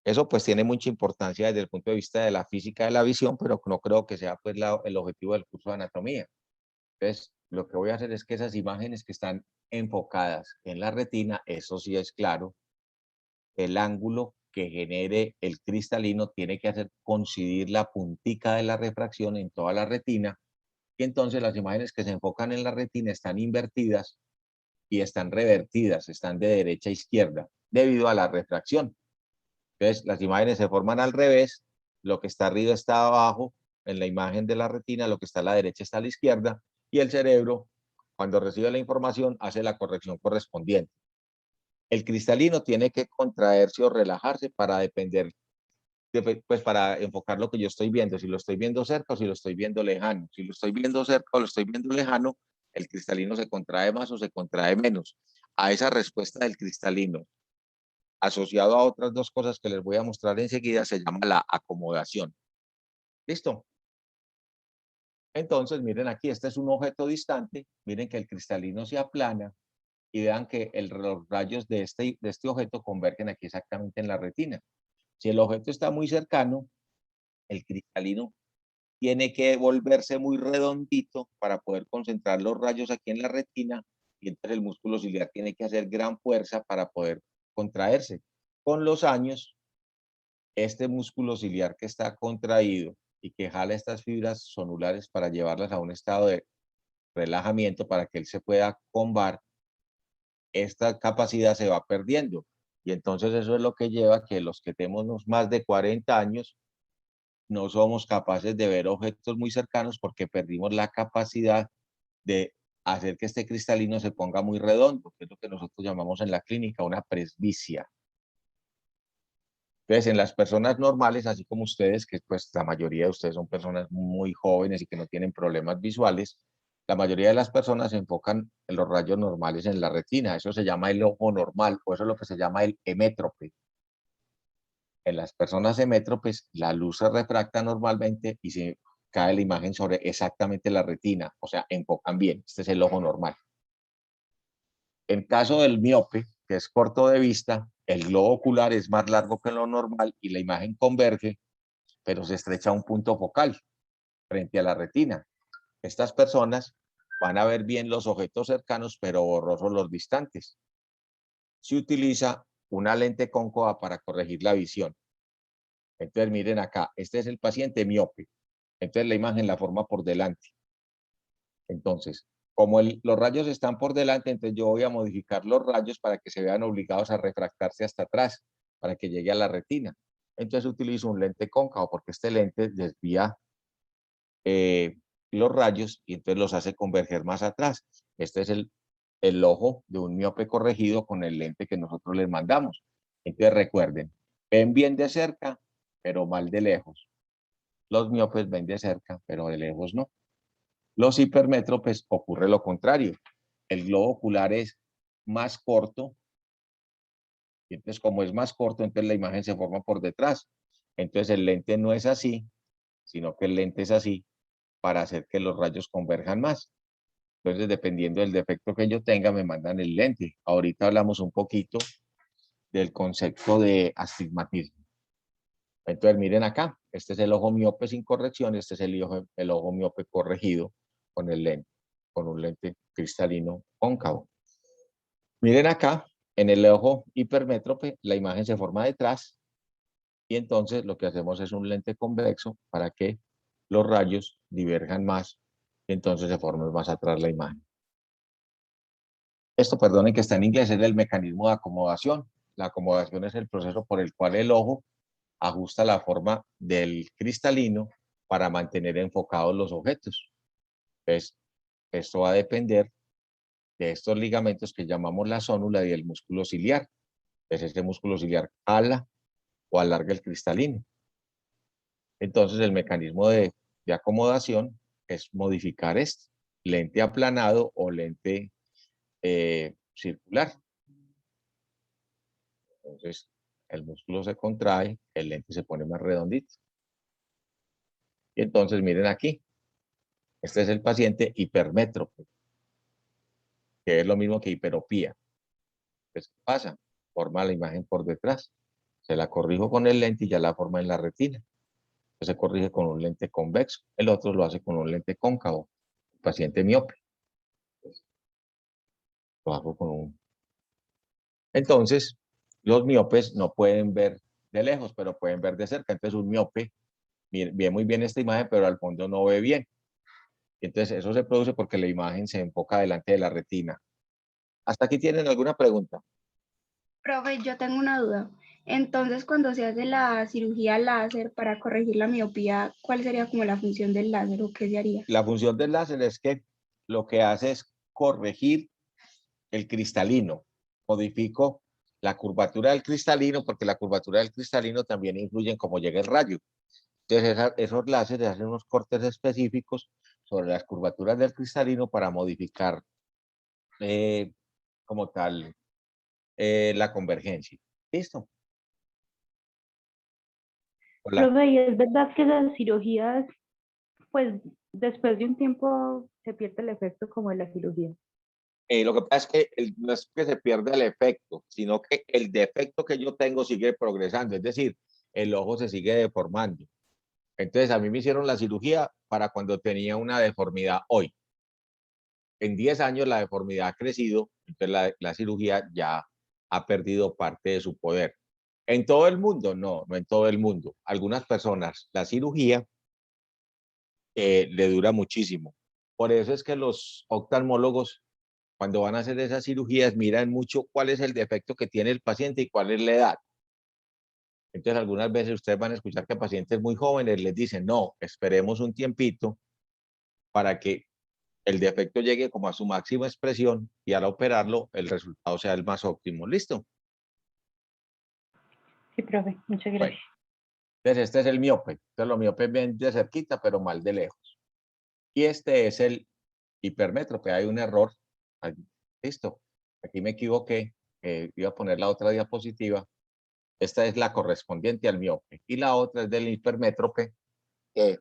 Eso pues tiene mucha importancia desde el punto de vista de la física de la visión, pero no creo que sea pues el objetivo del curso de anatomía. Entonces, lo que voy a hacer es que esas imágenes que están enfocadas en la retina, eso sí es claro, el ángulo que genere el cristalino tiene que hacer coincidir la puntica de la refracción en toda la retina, y entonces las imágenes que se enfocan en la retina están invertidas y están revertidas, están de derecha a izquierda, debido a la refracción. Entonces, las imágenes se forman al revés, lo que está arriba está abajo, en la imagen de la retina, lo que está a la derecha está a la izquierda, y el cerebro, cuando recibe la información, hace la corrección correspondiente. El cristalino tiene que contraerse o relajarse para depender, pues para enfocar lo que yo estoy viendo, si lo estoy viendo cerca o si lo estoy viendo lejano. Si lo estoy viendo cerca o lo estoy viendo lejano, el cristalino se contrae más o se contrae menos. A esa respuesta del cristalino, asociado a otras dos cosas que les voy a mostrar enseguida, se llama la acomodación. ¿Listo? Entonces, miren aquí, este es un objeto distante, miren que el cristalino se aplana y vean que los rayos de este objeto convergen aquí exactamente en la retina. Si el objeto está muy cercano, el cristalino tiene que volverse muy redondito para poder concentrar los rayos aquí en la retina y entonces el músculo ciliar tiene que hacer gran fuerza para poder contraerse. Con los años, este músculo ciliar que está contraído y que jala estas fibras zonulares para llevarlas a un estado de relajamiento para que él se pueda combar, esta capacidad se va perdiendo. Y entonces eso es lo que lleva a que los que tenemos más de 40 años no somos capaces de ver objetos muy cercanos porque perdimos la capacidad de hacer que este cristalino se ponga muy redondo, que es lo que nosotros llamamos en la clínica una presbicia. Entonces, en las personas normales, así como ustedes, que pues la mayoría de ustedes son personas muy jóvenes y que no tienen problemas visuales, la mayoría de las personas se enfocan en los rayos normales en la retina. Eso se llama el ojo normal, o eso es lo que se llama el hemétrope. En las personas hemétropes, la luz se refracta normalmente y se cae la imagen sobre exactamente la retina, o sea, enfocan bien. Este es el ojo normal. En caso del miope, que es corto de vista, el globo ocular es más largo que lo normal y la imagen converge, pero se estrecha a un punto focal frente a la retina. Estas personas van a ver bien los objetos cercanos, pero borrosos los distantes. Se utiliza una lente cóncava para corregir la visión. Entonces, miren acá, este es el paciente miope. Entonces, la imagen la forma por delante. Entonces, como los rayos están por delante, entonces yo voy a modificar los rayos para que se vean obligados a refractarse hasta atrás. para que llegue a la retina. Entonces utilizo un lente cóncavo porque este lente desvía los rayos y entonces los hace converger más atrás. Este es el ojo de un miope corregido con el lente que nosotros les mandamos. Entonces recuerden, ven bien de cerca, pero mal de lejos. Los miopes ven de cerca, pero de lejos no. Los hipermétropes ocurre lo contrario. El globo ocular es más corto. Y entonces, como es más corto, entonces la imagen se forma por detrás. Entonces el lente no es así, sino que el lente es así para hacer que los rayos converjan más. Entonces, dependiendo del defecto que yo tenga, me mandan el lente. Ahorita hablamos un poquito del concepto de astigmatismo. Entonces, miren acá, este es el ojo miope sin corrección, este es el ojo miope corregido con el lente, con un lente cristalino cóncavo. Miren acá, en el ojo hipermétrope, la imagen se forma detrás y entonces lo que hacemos es un lente convexo para que los rayos diverjan más y entonces se forme más atrás la imagen. Esto, perdonen que está en inglés, es el mecanismo de acomodación. La acomodación es el proceso por el cual el ojo ajusta la forma del cristalino para mantener enfocados los objetos. Entonces, esto va a depender de estos ligamentos que llamamos la zónula y el músculo ciliar. Entonces, este músculo ciliar ala o alarga el cristalino. Entonces, el mecanismo de acomodación es modificar este lente aplanado o lente circular. Entonces, el músculo se contrae, el lente se pone más redondito. Y entonces, miren aquí, este es el paciente hipermétrope, que es lo mismo que hiperopía. Entonces, ¿qué pasa? Forma la imagen por detrás. Se la corrijo con el lente y ya la forma en la retina. Entonces, se corrige con un lente convexo. El otro lo hace con un lente cóncavo. El paciente miope. Entonces, lo hago con un... Entonces, los miopes no pueden ver de lejos, pero pueden ver de cerca. Entonces, un miope ve muy bien esta imagen, pero al fondo no ve bien. Entonces, eso se produce porque la imagen se enfoca delante de la retina. ¿Hasta aquí tienen alguna pregunta? Profe, yo tengo una duda. Entonces, cuando se hace la cirugía láser para corregir la miopía, ¿cuál sería como la función del láser o qué se haría? La función del láser es que lo que hace es corregir el cristalino. Modifico la curvatura del cristalino porque la curvatura del cristalino también influye en cómo llega el rayo. Entonces, esos láseres hacen unos cortes específicos sobre las curvaturas del cristalino para modificar como tal la convergencia. ¿Listo? Hola. Profe, ¿y es verdad que las cirugías, pues después de un tiempo se pierde el efecto como de la cirugía? Lo que pasa es que no es que se pierda el efecto, sino que el defecto que yo tengo sigue progresando, es decir, el ojo se sigue deformando. Entonces, a mí me hicieron la cirugía para cuando tenía una deformidad hoy. En 10 años la deformidad ha crecido, entonces la cirugía ya ha perdido parte de su poder. ¿En todo el mundo? No, no en todo el mundo. Algunas personas, la cirugía le dura muchísimo. Por eso es que los oftalmólogos, cuando van a hacer esas cirugías, miran mucho cuál es el defecto que tiene el paciente y cuál es la edad. Entonces, algunas veces ustedes van a escuchar que a pacientes muy jóvenes les dicen, no, esperemos un tiempito para que el defecto llegue como a su máxima expresión y al operarlo el resultado sea el más óptimo. ¿Listo? Sí, profe, muchas Bueno, gracias. entonces este es el miope. Entonces los miopes ven de cerquita, pero mal de lejos. Y este es el hipermétrope. Hay un error. Listo. Aquí me equivoqué. Iba a poner la otra diapositiva. Esta es la correspondiente al miope. Y la otra es del hipermétrope, que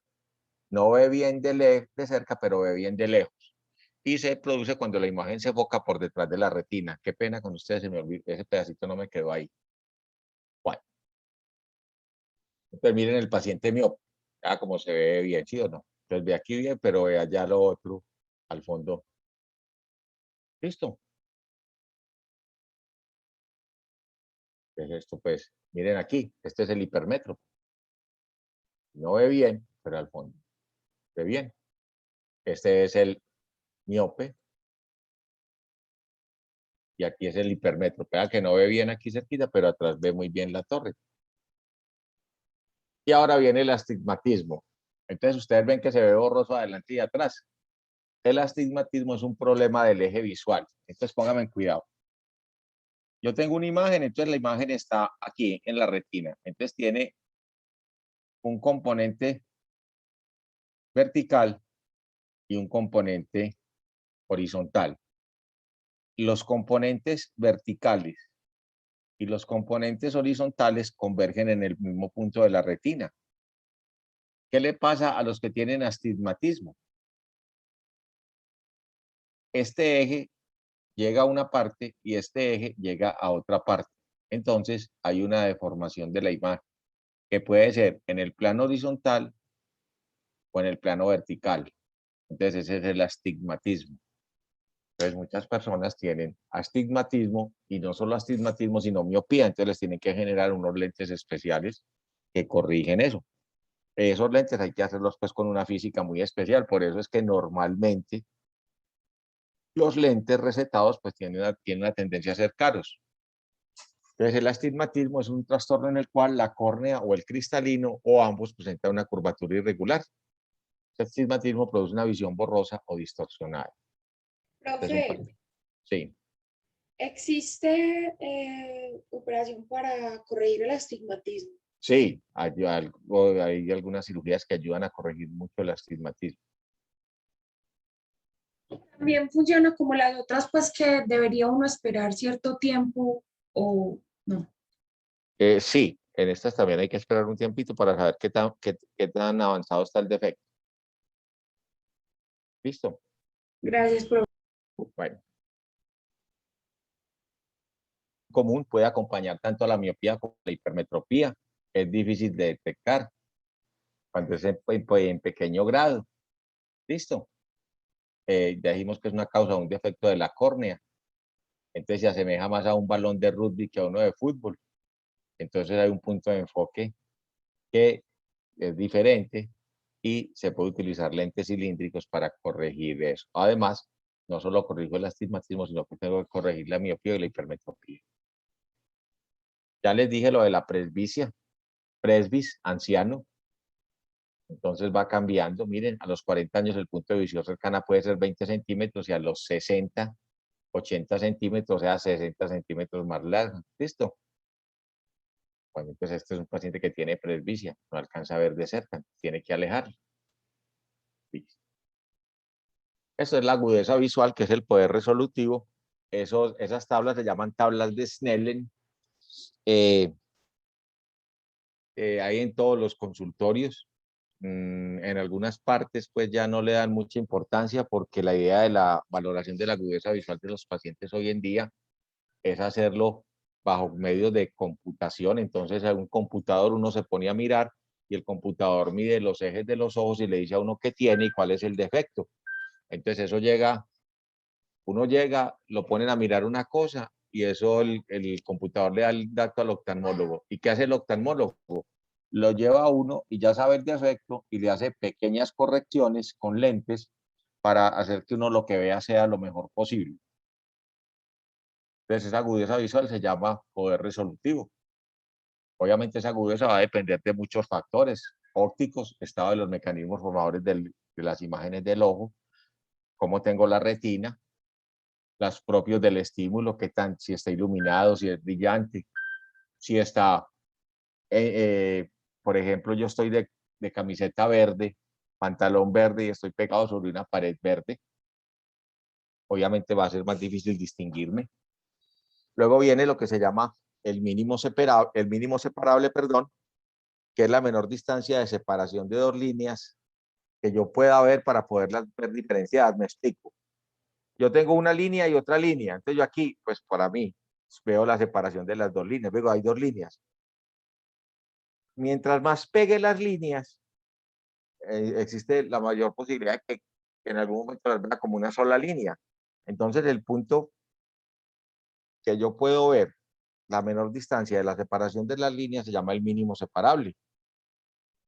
no ve bien de cerca, pero ve bien de lejos. Y se produce cuando la imagen se enfoca por detrás de la retina. Qué pena con ustedes, se me olvidó, ese pedacito no me quedó ahí. Bueno, entonces miren el paciente miope. Ah, como se ve bien, ¿sí o no? Entonces ve aquí bien, pero ve allá lo otro, al fondo. ¿Listo? Entonces esto pues, miren aquí, este es el hipermetro. No ve bien, pero al fondo ve bien. Este es el miope. y aquí es el hipermetro. Vea que no ve bien aquí cerquita, pero atrás ve muy bien la torre. Y ahora viene el astigmatismo. Entonces ustedes ven que se ve borroso adelante y atrás. El astigmatismo es un problema del eje visual. Entonces pónganme en cuidado. Yo tengo una imagen, entonces la imagen está aquí en la retina. Entonces tiene un componente vertical y un componente horizontal. Los componentes verticales y los componentes horizontales convergen en el mismo punto de la retina. ¿Qué le pasa a los que tienen astigmatismo? Este eje llega a una parte y este eje llega a otra parte. Entonces hay una deformación de la imagen que puede ser en el plano horizontal o en el plano vertical. Entonces ese es el astigmatismo. Entonces muchas personas tienen astigmatismo y no solo astigmatismo, sino miopía. Entonces les tienen que generar unos lentes especiales que corrigen eso. Esos lentes hay que hacerlos pues con una física muy especial. Por eso es que normalmente los lentes recetados pues tienen una tendencia a ser caros. Entonces el astigmatismo es un trastorno en el cual la córnea o el cristalino o ambos presentan una curvatura irregular. El astigmatismo produce una visión borrosa o distorsionada. Profe, Sí. ¿existe operación para corregir el astigmatismo? Sí, hay algunas cirugías que ayudan a corregir mucho el astigmatismo. También funciona como las otras, pues que debería uno esperar cierto tiempo o no. Sí, en estas también hay que esperar un tiempito para saber qué tan avanzado está el defecto. ¿Listo? Gracias, profe. Bueno. Común puede acompañar tanto a la miopía como a la hipermetropía. Es difícil de detectar cuando es en pequeño grado. ¿Listo? Ya dijimos que es una causa de un defecto de la córnea. Entonces se asemeja más a un balón de rugby que a uno de fútbol. Entonces hay un punto de enfoque que es diferente y se puede utilizar lentes cilíndricos para corregir eso. Además, no solo corrijo el astigmatismo, sino que tengo que corregir la miopía y la hipermetropía. Ya les dije lo de la presbicia, presbis, anciano. Entonces va cambiando. Miren, a los 40 años el punto de visión cercana puede ser 20 centímetros y a los 60, 80 centímetros, o sea, 60 centímetros más largo. ¿Listo? Bueno, pues este es un paciente que tiene presbicia, no alcanza a ver de cerca, tiene que alejarlo. Esto es la agudeza visual, que es el poder resolutivo. Esas tablas se llaman tablas de Snellen. Hay en todos los consultorios. En algunas partes pues ya no le dan mucha importancia porque la idea de la valoración de la agudeza visual de los pacientes hoy en día es hacerlo bajo medios de computación. Entonces en un computador uno se pone a mirar y el computador mide los ejes de los ojos y le dice a uno qué tiene y cuál es el defecto. Entonces eso uno llega, lo ponen a mirar una cosa y eso el computador le da el dato al oftalmólogo. ¿Y qué hace el oftalmólogo? Lo lleva a uno y ya sabe el defecto y le hace pequeñas correcciones con lentes para hacer que uno lo que vea sea lo mejor posible. Entonces esa agudeza visual se llama poder resolutivo. Obviamente esa agudeza va a depender de muchos factores ópticos, estado de los mecanismos formadores de las imágenes del ojo, cómo tengo la retina, los propios del estímulo, si está iluminado, si es brillante, si está, por ejemplo, yo estoy de camiseta verde, pantalón verde y estoy pegado sobre una pared verde, obviamente va a ser más difícil distinguirme. Luego viene lo que se llama el mínimo separable, perdón, que es la menor distancia de separación de dos líneas que yo pueda ver para poderlas ver diferenciadas. Me explico. Yo tengo una línea y otra línea. Entonces yo aquí, pues para mí, veo la separación de las dos líneas. Luego hay dos líneas. Mientras más pegue las líneas, existe la mayor posibilidad de que en algún momento las vea como una sola línea. Entonces el punto que yo puedo ver, la menor distancia de la separación de las líneas, se llama el mínimo separable.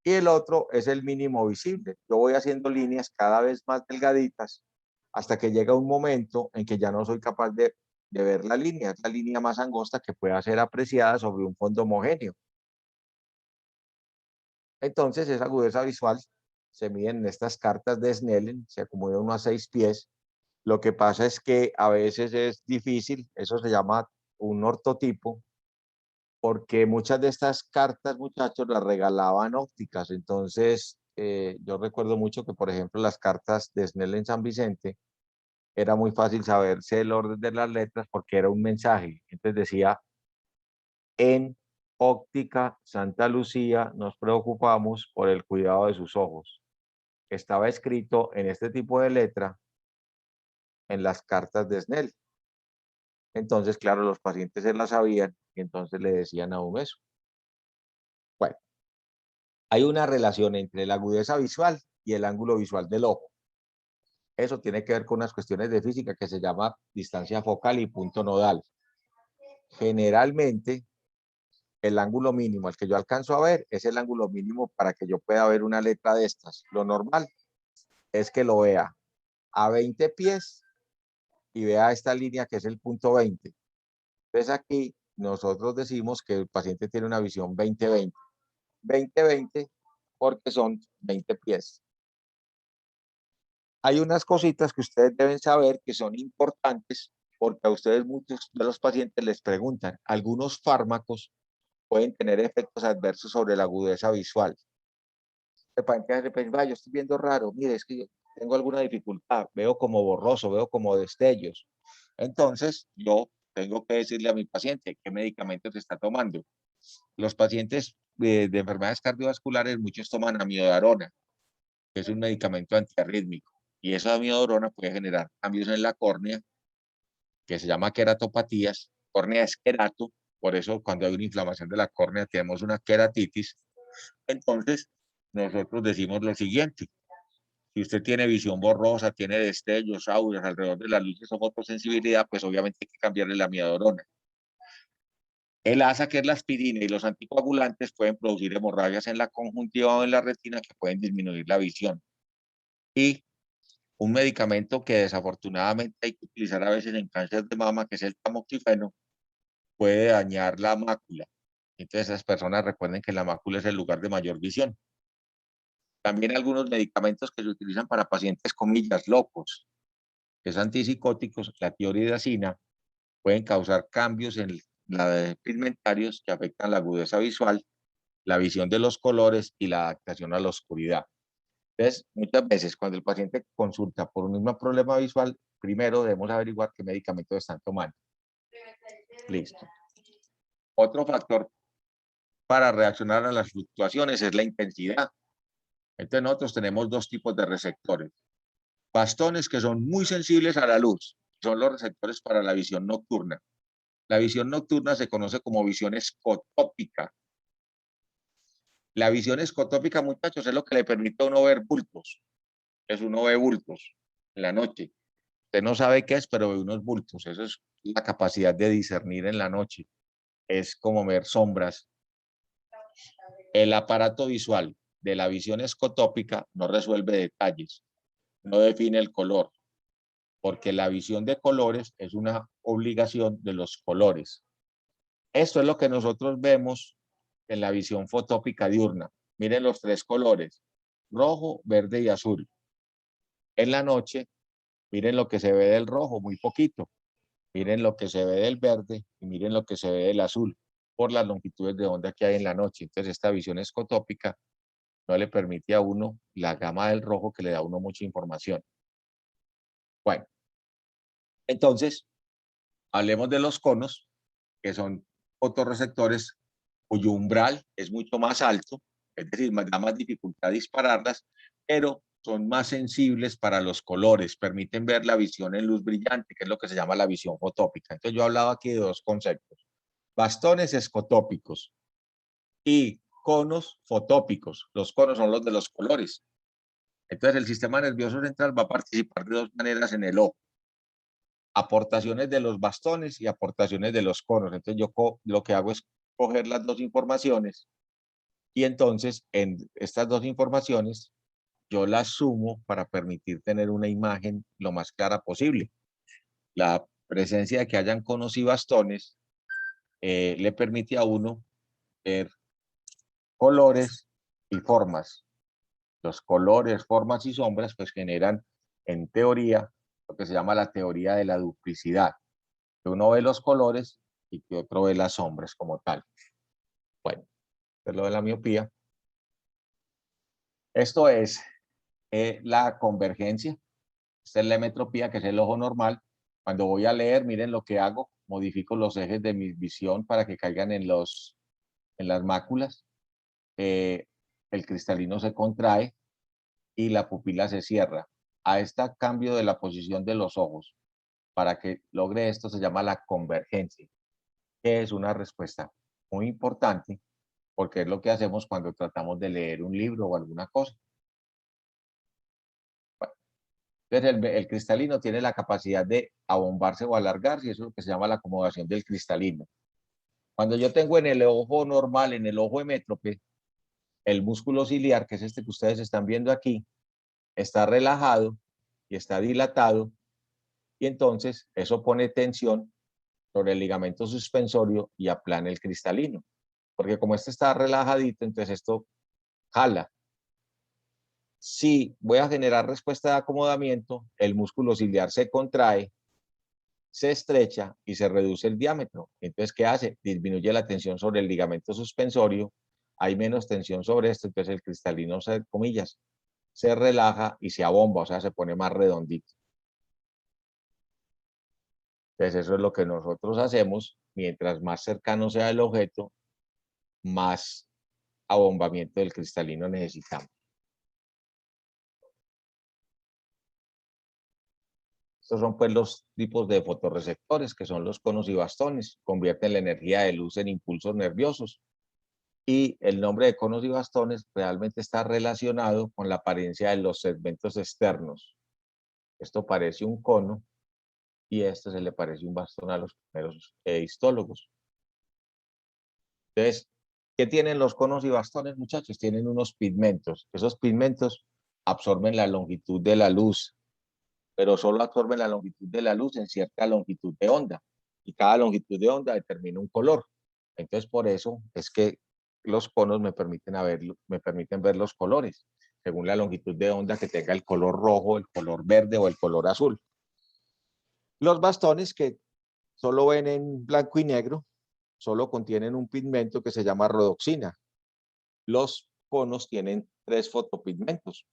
Y el otro es el mínimo visible. Yo voy haciendo líneas cada vez más delgaditas hasta que llega un momento en que ya no soy capaz de de ver la línea. Es la línea más angosta que pueda ser apreciada sobre un fondo homogéneo. Entonces, esa agudeza visual se mide en estas cartas de Snellen, se acumula 1 a 6 pies. Lo que pasa es que a veces es difícil, eso se llama un ortotipo, porque muchas de estas cartas, muchachos, las regalaban ópticas. Entonces, yo recuerdo mucho que, por ejemplo, las cartas de Snellen San Vicente, era muy fácil saberse el orden de las letras porque era un mensaje. Entonces decía, en Óptica Santa Lucía nos preocupamos por el cuidado de sus ojos. Estaba escrito en este tipo de letra en las cartas de Snell. Entonces, claro, los pacientes se las sabían y entonces le decían a uno eso. Bueno, hay una relación entre la agudeza visual y el ángulo visual del ojo. Eso tiene que ver con unas cuestiones de física que se llama distancia focal y punto nodal. Generalmente, el ángulo mínimo, el que yo alcanzo a ver, es el ángulo mínimo para que yo pueda ver una letra de estas. Lo normal es que lo vea a 20 pies y vea esta línea que es el punto 20. Entonces aquí nosotros decimos que el paciente tiene una visión 20-20. 20-20 porque son 20 pies. Hay unas cositas que ustedes deben saber que son importantes porque a ustedes muchos de los pacientes les preguntan, algunos fármacos pueden tener efectos adversos sobre la agudeza visual. El paciente de repente, yo estoy viendo raro, mire, es que yo tengo alguna dificultad, veo como borroso, veo como destellos. Entonces, yo tengo que decirle a mi paciente qué medicamentos está tomando. Los pacientes de enfermedades cardiovasculares, muchos toman amiodarona, que es un medicamento antiarrítmico. Y esa amiodarona puede generar cambios en la córnea, que se llama queratopatías. Córnea es querato, por eso cuando hay una inflamación de la córnea tenemos una queratitis. Entonces, nosotros decimos lo siguiente. Si usted tiene visión borrosa, tiene destellos, auras alrededor de las luces o fotosensibilidad, pues obviamente hay que cambiarle la amiodarona. El ASA, que es la aspirina, y los anticoagulantes pueden producir hemorragias en la conjuntiva o en la retina que pueden disminuir la visión. Y un medicamento que desafortunadamente hay que utilizar a veces en cáncer de mama, que es el tamoxifeno, puede dañar la mácula. Entonces, esas personas recuerden que la mácula es el lugar de mayor visión. También algunos medicamentos que se utilizan para pacientes, comillas, locos, que es antipsicóticos, la tioridazina, pueden causar cambios en la pigmentarios que afectan la agudeza visual, la visión de los colores y la adaptación a la oscuridad. Entonces, muchas veces cuando el paciente consulta por un mismo problema visual, primero debemos averiguar qué medicamentos están tomando. Listo. Otro factor para reaccionar a las fluctuaciones es la intensidad. Entonces, nosotros tenemos dos tipos de receptores. Bastones que son muy sensibles a la luz, son los receptores para la visión nocturna. La visión nocturna se conoce como visión escotópica. La visión escotópica, muchachos, es lo que le permite a uno ver bultos. Es uno ve bultos en la noche. Usted no sabe qué es, pero ve unos bultos. Eso es la capacidad de discernir en la noche. Es como ver sombras. El aparato visual de la visión escotópica no resuelve detalles, no define el color, porque la visión de colores es una obligación de los colores. Esto es lo que nosotros vemos en la visión fotópica diurna. Miren los tres colores, rojo, verde y azul. En la noche, miren lo que se ve del rojo, muy poquito. Miren lo que se ve del verde y miren lo que se ve del azul por las longitudes de onda que hay en la noche. Entonces, esta visión escotópica no le permite a uno la gama del rojo que le da a uno mucha información. Bueno, entonces, hablemos de los conos, que son fotorreceptores cuyo umbral es mucho más alto, es decir, da más dificultad dispararlas, pero son más sensibles para los colores, permiten ver la visión en luz brillante, que es lo que se llama la visión fotópica. Entonces yo he hablado aquí de dos conceptos, bastones escotópicos y conos fotópicos. Los conos son los de los colores. Entonces el sistema nervioso central va a participar de dos maneras en el ojo. Aportaciones de los bastones y aportaciones de los conos. Entonces yo lo que hago es coger las dos informaciones y entonces en estas dos informaciones yo las sumo para permitir tener una imagen lo más clara posible. La presencia de que hayan conos y bastones le permite a uno ver colores y formas. Los colores, formas y sombras pues generan en teoría lo que se llama la teoría de la duplicidad, que uno ve los colores y que otro ve las sombras como tal. Bueno, es lo de la miopía. Esto es la convergencia. Esta es la hemetropía, que es el ojo normal. Cuando voy a leer, miren lo que hago. Modifico los ejes de mi visión para que caigan en las máculas. El cristalino se contrae y la pupila se cierra. A este cambio de la posición de los ojos, para que logre esto, se llama la convergencia, que es una respuesta muy importante porque es lo que hacemos cuando tratamos de leer un libro o alguna cosa. Bueno, entonces el cristalino tiene la capacidad de abombarse o alargarse, y eso es lo que se llama la acomodación del cristalino. Cuando yo tengo en el ojo normal, en el ojo hemétrope, el músculo ciliar, que es este que ustedes están viendo aquí, está relajado y está dilatado, y entonces eso pone tensión sobre el ligamento suspensorio y aplana el cristalino, porque como este está relajadito, entonces esto jala. Si voy a generar respuesta de acomodamiento, el músculo ciliar se contrae, se estrecha y se reduce el diámetro. Entonces, ¿qué hace? Disminuye la tensión sobre el ligamento suspensorio, hay menos tensión sobre esto, entonces el cristalino, comillas, se relaja y se abomba, o sea, se pone más redondito. Entonces, eso es lo que nosotros hacemos. Mientras más cercano sea el objeto, más abombamiento del cristalino necesitamos. Estos son pues los tipos de fotorreceptores, que son los conos y bastones. Convierten la energía de luz en impulsos nerviosos. Y el nombre de conos y bastones realmente está relacionado con la apariencia de los segmentos externos. Esto parece un cono y esto se le parece un bastón a los primeros histólogos. Entonces, ¿qué tienen los conos y bastones, muchachos? Tienen unos pigmentos. Esos pigmentos absorben la longitud de la luz, pero solo absorben la longitud de la luz en cierta longitud de onda. Y cada longitud de onda determina un color. Entonces, por eso es que los conos me permiten ver los colores, según la longitud de onda que tenga el color rojo, el color verde o el color azul. Los bastones, que solo ven en blanco y negro, solo contienen un pigmento que se llama rodoxina. Los conos tienen 3 fotopigmentos.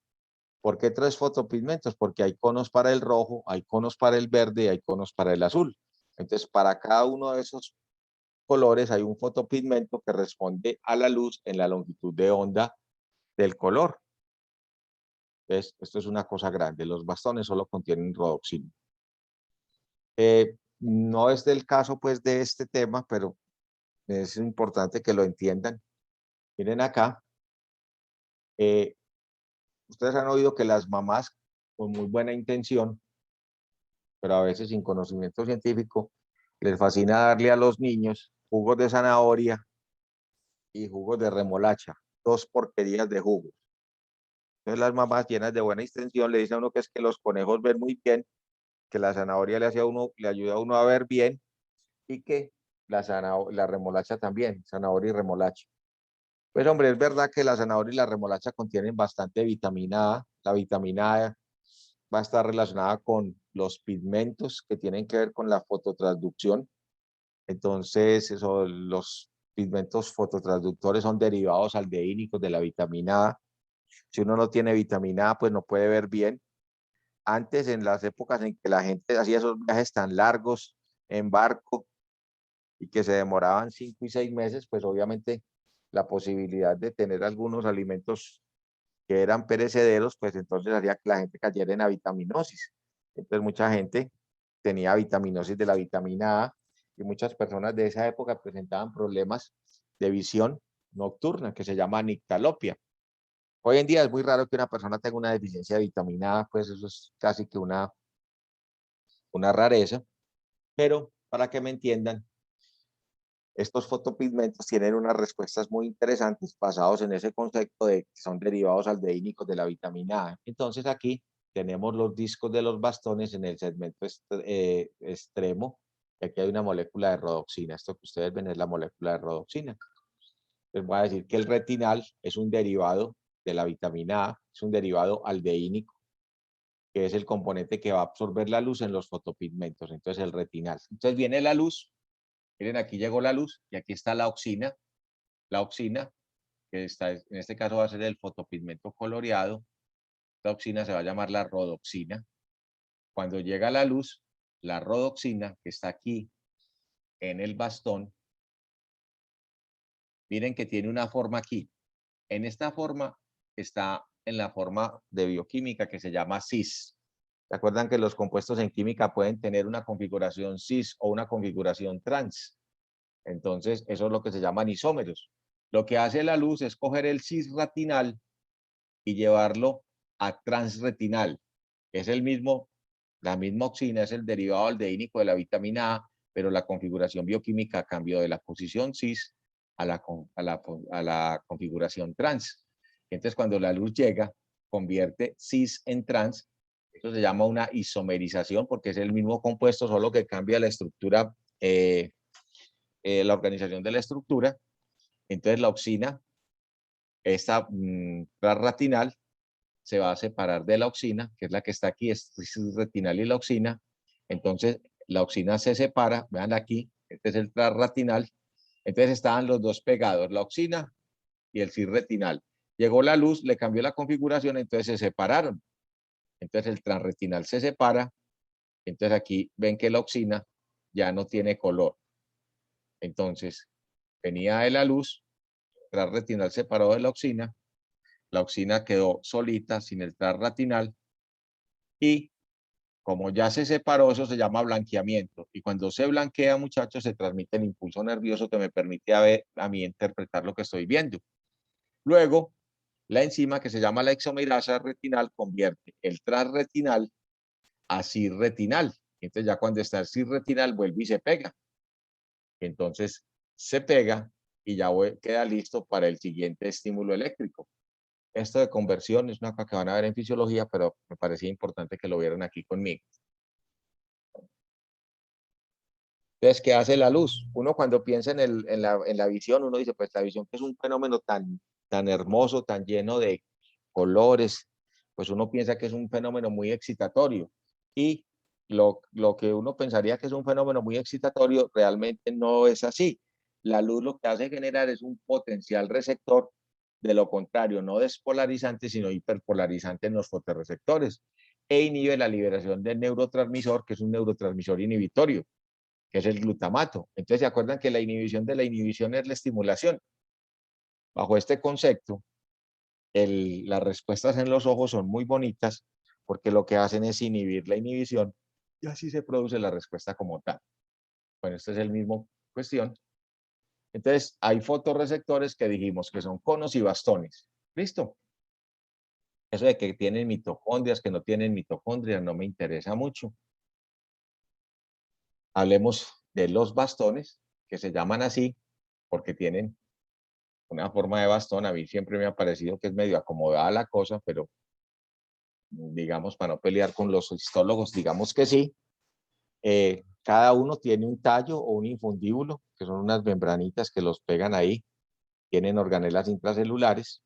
¿Por qué 3 fotopigmentos? Porque hay conos para el rojo, hay conos para el verde y hay conos para el azul. Entonces, para cada uno de esos colores hay un fotopigmento que responde a la luz en la longitud de onda del color. Entonces, esto es una cosa grande. Los bastones solo contienen rodoxina. No es del caso, pues, de este tema, pero es importante que lo entiendan. Miren acá. Ustedes han oído que las mamás, con muy buena intención, pero a veces sin conocimiento científico, les fascina darle a los niños jugos de zanahoria y jugos de remolacha, 2 porquerías de jugos. Entonces las mamás, llenas de buena intención, le dicen a uno que es que los conejos ven muy bien, que la zanahoria le ayuda a uno a ver bien, y que la remolacha también, zanahoria y remolacha. Pues hombre, es verdad que la zanahoria y la remolacha contienen bastante vitamina A. La vitamina A va a estar relacionada con los pigmentos que tienen que ver con la fototransducción. Entonces, los pigmentos fototransductores son derivados aldehídicos de la vitamina A. Si uno no tiene vitamina A, pues no puede ver bien. Antes, en las épocas en que la gente hacía esos viajes tan largos en barco y que se demoraban 5 y 6 meses, pues obviamente la posibilidad de tener algunos alimentos que eran perecederos, pues entonces hacía que la gente cayera en avitaminosis. Entonces mucha gente tenía vitaminosis de la vitamina A y muchas personas de esa época presentaban problemas de visión nocturna que se llama nictalopia. Hoy en día es muy raro que una persona tenga una deficiencia de vitamina A, pues eso es casi que una rareza, pero para que me entiendan, estos fotopigmentos tienen unas respuestas muy interesantes basados en ese concepto de que son derivados aldehídicos de la vitamina A. Entonces aquí tenemos los discos de los bastones en el segmento extremo, y aquí hay una molécula de rodoxina. Esto que ustedes ven es la molécula de rodoxina. Les voy a decir que el retinal es un derivado de la vitamina A, es un derivado aldeínico, que es el componente que va a absorber la luz en los fotopigmentos. Entonces, el retinal. Entonces, viene la luz. Miren, aquí llegó la luz y aquí está la oxina. La oxina, que está, en este caso va a ser el fotopigmento coloreado. La oxina se va a llamar la rodoxina. Cuando llega la luz, la rodoxina, que está aquí en el bastón, miren que tiene una forma aquí. En esta forma está en la forma de bioquímica que se llama cis. ¿Se acuerdan que los compuestos en química pueden tener una configuración cis o una configuración trans? Entonces, eso es lo que se llaman isómeros. Lo que hace la luz es coger el cisretinal y llevarlo a transretinal. Es el mismo, la misma oxina, es el derivado aldeínico de la vitamina A, pero la configuración bioquímica cambió de la posición cis a la configuración trans. Entonces, cuando la luz llega, convierte cis en trans. Eso se llama una isomerización porque es el mismo compuesto, solo que cambia la estructura, la organización de la estructura. Entonces, la oxina, esta transretinal, se va a separar de la oxina, que es la que está aquí, es retinal y la oxina. Entonces, la oxina se separa, vean aquí, este es el transretinal. Entonces, estaban los dos pegados, la oxina y el cisretinal. Llegó la luz, le cambió la configuración, entonces se separaron. Entonces, el transretinal se separa. Entonces, aquí ven que la oxina ya no tiene color. Entonces, venía de la luz, el transretinal separado de la oxina quedó solita, sin el transretinal, y como ya se separó, eso se llama blanqueamiento. Y cuando se blanquea, muchachos, se transmite el impulso nervioso que me permite a mí interpretar lo que estoy viendo. Luego, la enzima que se llama la isomerasa retinal convierte el transretinal a cisretinal. Entonces, ya cuando está el cisretinal, vuelve y se pega. Entonces, se pega y ya queda listo para el siguiente estímulo eléctrico. Esto de conversión es una cosa que van a ver en fisiología, pero me parecía importante que lo vieran aquí conmigo. Entonces, ¿qué hace la luz? Uno cuando piensa en la visión, uno dice, pues la visión que es un fenómeno tan hermoso, tan lleno de colores, pues uno piensa que es un fenómeno muy excitatorio. Y lo que uno pensaría que es un fenómeno muy excitatorio, realmente no es así. La luz lo que hace generar es un potencial receptor, de lo contrario, no despolarizante, sino hiperpolarizante en los fotorreceptores, e inhibe la liberación del neurotransmisor, que es un neurotransmisor inhibitorio, que es el glutamato. Entonces, ¿se acuerdan que la inhibición de la inhibición es la estimulación? Bajo este concepto, las respuestas en los ojos son muy bonitas porque lo que hacen es inhibir la inhibición y así se produce la respuesta como tal. Bueno, esta es el mismo cuestión. Entonces, hay fotorreceptores que dijimos que son conos y bastones. ¿Listo? Eso de que tienen mitocondrias, que no tienen mitocondrias, no me interesa mucho. Hablemos de los bastones, que se llaman así porque tienen una forma de bastón. A mí siempre me ha parecido que es medio acomodada la cosa, pero digamos, para no pelear con los histólogos, digamos que sí. Cada uno tiene un tallo o un infundíbulo, que son unas membranitas que los pegan ahí, tienen organelas intracelulares,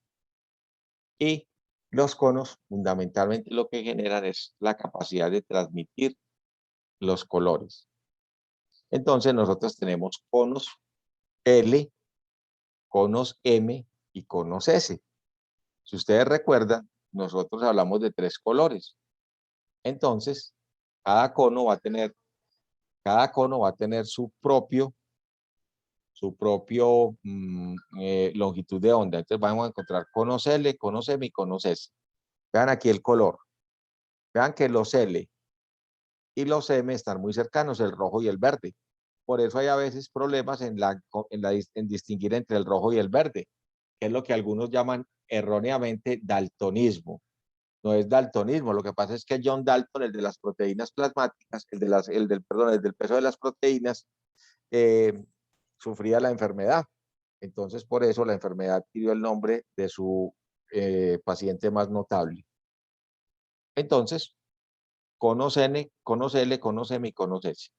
y los conos fundamentalmente lo que generan es la capacidad de transmitir los colores. Entonces nosotros tenemos conos L, conos M y conos S. Si ustedes recuerdan, nosotros hablamos de 3 colores. Entonces, cada cono va a tener su propio longitud de onda. Entonces vamos a encontrar conos L, conos M y conos S. Vean aquí el color. Vean que los L y los M están muy cercanos, el rojo y el verde. Por eso hay a veces problemas en distinguir entre el rojo y el verde, que es lo que algunos llaman erróneamente daltonismo. No es daltonismo, lo que pasa es que John Dalton, el de las proteínas plasmáticas, el del peso de las proteínas, sufría la enfermedad. Entonces, por eso la enfermedad dio el nombre de su paciente más notable. Entonces, conos N, conos L, conos M y conos S.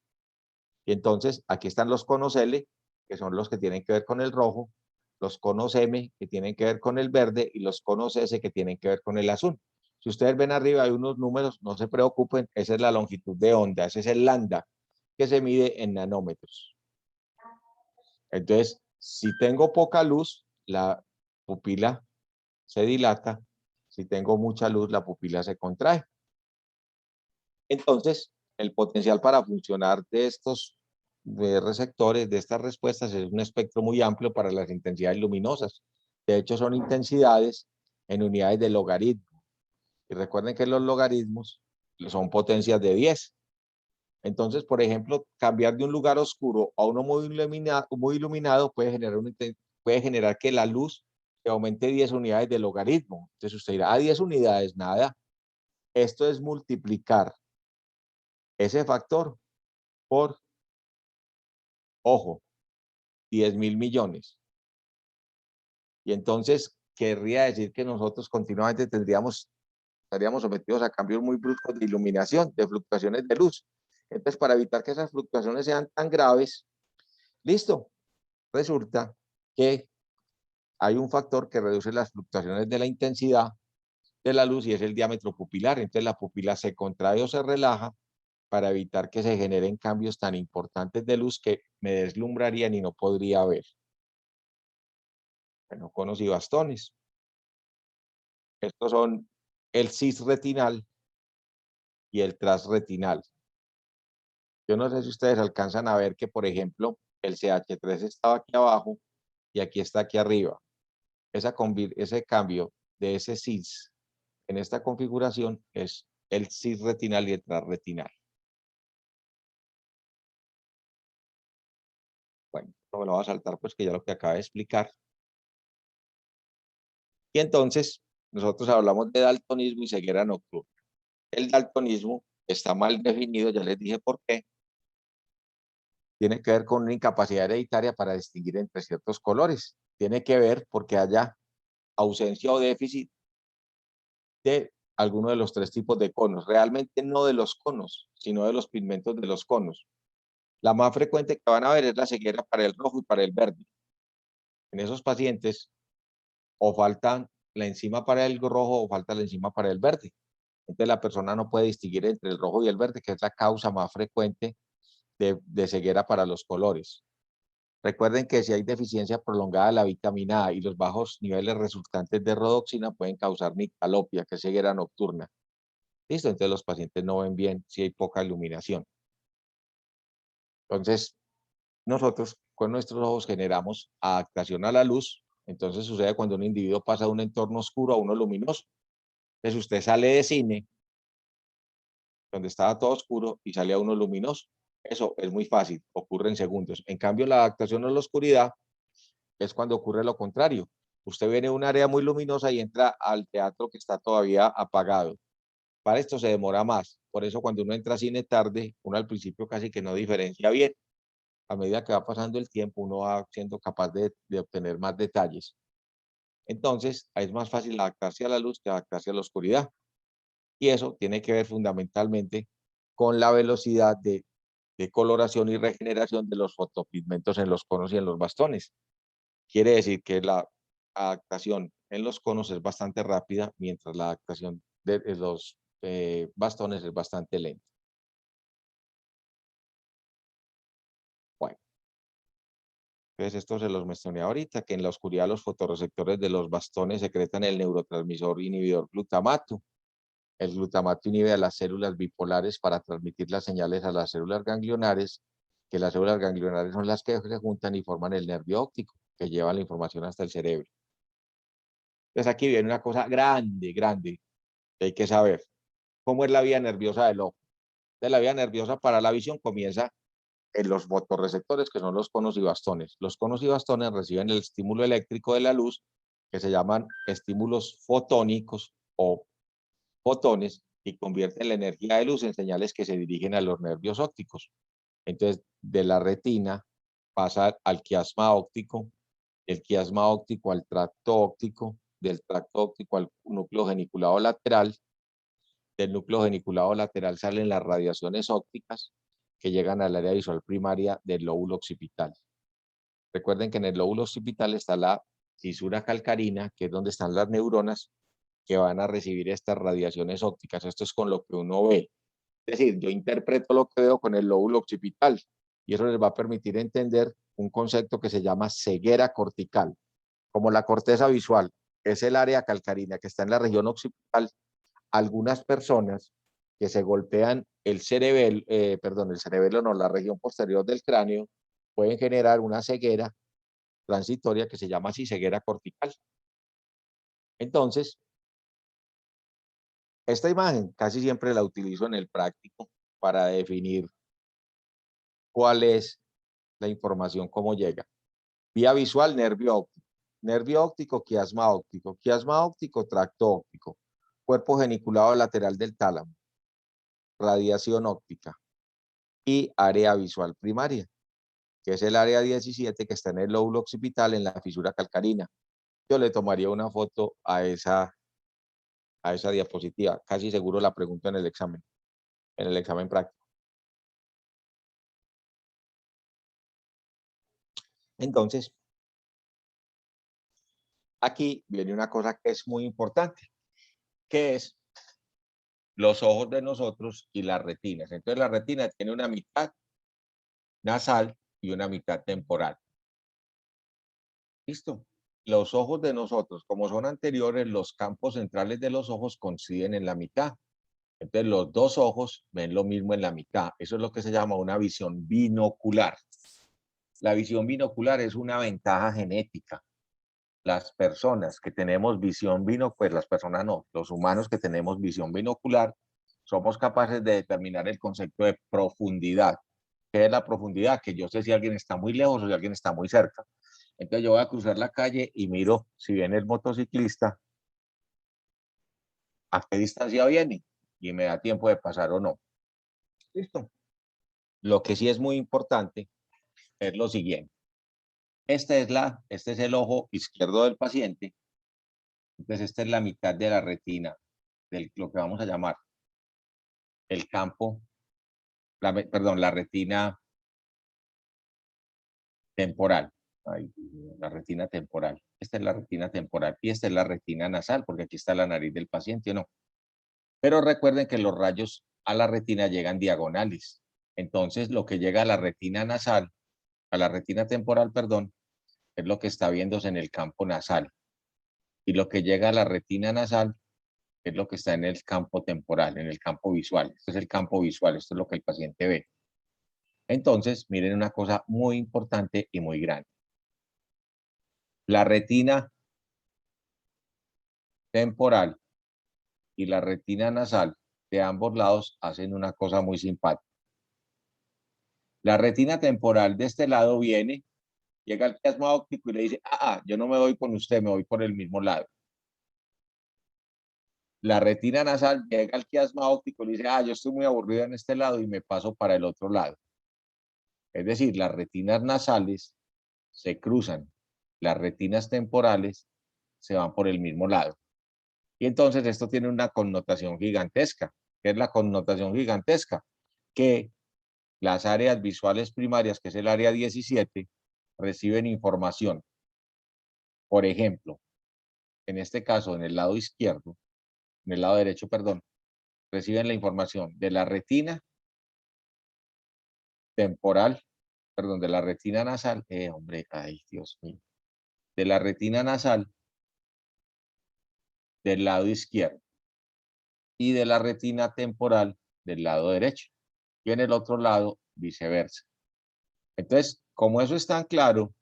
Y entonces, aquí están los conos L, que son los que tienen que ver con el rojo, los conos M, que tienen que ver con el verde, y los conos S, que tienen que ver con el azul. Si ustedes ven arriba, hay unos números, no se preocupen, esa es la longitud de onda, ese es el lambda, que se mide en nanómetros. Entonces, si tengo poca luz, la pupila se dilata. Si tengo mucha luz, la pupila se contrae. Entonces, el potencial para funcionar de estos receptores, de estas respuestas, es un espectro muy amplio para las intensidades luminosas. De hecho, son intensidades en unidades de logaritmo. Y recuerden que los logaritmos son potencias de 10. Entonces, por ejemplo, cambiar de un lugar oscuro a uno muy iluminado puede generar que la luz se aumente 10 unidades de logaritmo. Entonces usted dirá, 10 unidades, nada. Esto es multiplicar ese factor por, ojo, 10.000 millones. Y entonces querría decir que nosotros continuamente estaríamos sometidos a cambios muy bruscos de iluminación, de fluctuaciones de luz. Entonces, para evitar que esas fluctuaciones sean tan graves, listo, resulta que hay un factor que reduce las fluctuaciones de la intensidad de la luz y es el diámetro pupilar. Entonces, la pupila se contrae o se relaja para evitar que se generen cambios tan importantes de luz que me deslumbrarían y no podría ver. Bueno, conos y bastones. Estos son el cisretinal y el transretinal. Yo no sé si ustedes alcanzan a ver que, por ejemplo, el CH3 estaba aquí abajo y aquí está aquí arriba. Ese cambio de ese cis en esta configuración es el cisretinal y el transretinal. Bueno, no me lo voy a saltar, pues que ya lo que acaba de explicar. Y entonces, nosotros hablamos de daltonismo y ceguera nocturna. El daltonismo está mal definido, ya les dije por qué. Tiene que ver con una incapacidad hereditaria para distinguir entre ciertos colores. Tiene que ver porque haya ausencia o déficit de alguno de los tres tipos de conos. Realmente no de los conos, sino de los pigmentos de los conos. La más frecuente que van a ver es la ceguera para el rojo y para el verde. En esos pacientes o faltan la enzima para el rojo o falta la enzima para el verde. Entonces la persona no puede distinguir entre el rojo y el verde, que es la causa más frecuente de ceguera para los colores. Recuerden que si hay deficiencia prolongada de la vitamina A y los bajos niveles resultantes de rodoxina pueden causar nictalopia, que es ceguera nocturna. ¿Listo? Entonces los pacientes no ven bien si hay poca iluminación. Entonces, nosotros con nuestros ojos generamos adaptación a la luz. Entonces sucede cuando un individuo pasa de un entorno oscuro a uno luminoso. Entonces usted sale de cine, donde estaba todo oscuro, y sale a uno luminoso. Eso es muy fácil, ocurre en segundos. En cambio, la adaptación a la oscuridad es cuando ocurre lo contrario. Usted viene a un área muy luminosa y entra al teatro que está todavía apagado. Para esto se demora más. Por eso cuando uno entra a cine tarde, uno al principio casi que no diferencia bien. A medida que va pasando el tiempo, uno va siendo capaz de obtener más detalles. Entonces, es más fácil adaptarse a la luz que adaptarse a la oscuridad. Y eso tiene que ver fundamentalmente con la velocidad de coloración y regeneración de los fotopigmentos en los conos y en los bastones. Quiere decir que la adaptación en los conos es bastante rápida, mientras la adaptación de los bastones es bastante lenta. Bueno, entonces esto se los mencioné ahorita, que en la oscuridad los fotorreceptores de los bastones secretan el neurotransmisor inhibidor glutamato. El glutamato inhibe a las células bipolares para transmitir las señales a las células ganglionares, que las células ganglionares son las que se juntan y forman el nervio óptico, que lleva la información hasta el cerebro. Entonces aquí viene una cosa grande, grande, que hay que saber. ¿Cómo es la vía nerviosa del ojo? Entonces, la vía nerviosa para la visión comienza en los fotorreceptores, que son los conos y bastones. Los conos y bastones reciben el estímulo eléctrico de la luz, que se llaman estímulos fotónicos o fotones, y convierten la energía de luz en señales que se dirigen a los nervios ópticos. Entonces, de la retina pasa al quiasma óptico, el quiasma óptico al tracto óptico, del tracto óptico al núcleo geniculado lateral, del núcleo geniculado lateral salen las radiaciones ópticas que llegan al área visual primaria del lóbulo occipital. Recuerden que en el lóbulo occipital está la fisura calcarina, que es donde están las neuronas que van a recibir estas radiaciones ópticas. Esto es con lo que uno ve. Es decir, yo interpreto lo que veo con el lóbulo occipital y eso les va a permitir entender un concepto que se llama ceguera cortical. Como la corteza visual es el área calcarina que está en la región occipital, algunas personas que se golpean el cerebelo, la región posterior del cráneo, pueden generar una ceguera transitoria que se llama así ceguera cortical. Entonces, esta imagen casi siempre la utilizo en el práctico para definir cuál es la información, cómo llega. Vía visual, nervio óptico, quiasma óptico, tracto óptico, cuerpo geniculado lateral del tálamo, radiación óptica y área visual primaria, que es el área 17 que está en el lóbulo occipital en la fisura calcarina. Yo le tomaría una foto a esa diapositiva. Casi seguro la pregunto en el examen práctico. Entonces, aquí viene una cosa que es muy importante, que es los ojos de nosotros y las retinas. Entonces, la retina tiene una mitad nasal y una mitad temporal. ¿Listo? Los ojos de nosotros, como son anteriores, los campos centrales de los ojos coinciden en la mitad. Entonces, los dos ojos ven lo mismo en la mitad. Eso es lo que se llama una visión binocular. La visión binocular es una ventaja genética. Las personas que tenemos visión binocular, pues las personas no, los humanos que tenemos visión binocular, somos capaces de determinar el concepto de profundidad. ¿Qué es la profundidad? Que yo sé si alguien está muy lejos o si alguien está muy cerca. Entonces yo voy a cruzar la calle y miro si viene el motociclista, a qué distancia viene y me da tiempo de pasar o no. ¿Listo? Lo que sí es muy importante es lo siguiente. Este es el ojo izquierdo del paciente. Entonces esta es la mitad de la retina, de lo que vamos a llamar el campo, la retina temporal. Ay, la retina temporal. Esta es la retina temporal y esta es la retina nasal, porque aquí está la nariz del paciente, ¿o no? Pero recuerden que los rayos a la retina llegan diagonales. Entonces, lo que llega a la retina nasal, a la retina temporal, perdón, es lo que está viéndose en el campo nasal. Y lo que llega a la retina nasal es lo que está en el campo temporal, en el campo visual. Este es el campo visual, esto es lo que el paciente ve. Entonces, miren una cosa muy importante y muy grande. La retina temporal y la retina nasal de ambos lados hacen una cosa muy simpática. La retina temporal de este lado viene, llega al quiasma óptico y le dice, yo no me voy con usted, me voy por el mismo lado. La retina nasal llega al quiasma óptico y le dice, yo estoy muy aburrido en este lado y me paso para el otro lado. Es decir, las retinas nasales se cruzan, las retinas temporales se van por el mismo lado. Y entonces esto tiene una connotación gigantesca. ¿Qué es la connotación gigantesca? Que las áreas visuales primarias, que es el área 17, reciben información. Por ejemplo, en este caso, en el lado izquierdo, en el lado derecho, perdón, reciben la información de la retina temporal, perdón, de la retina nasal, ay, Dios mío, de la retina nasal del lado izquierdo y de la retina temporal del lado derecho. Y en el otro lado, viceversa. Entonces, como eso es tan claro,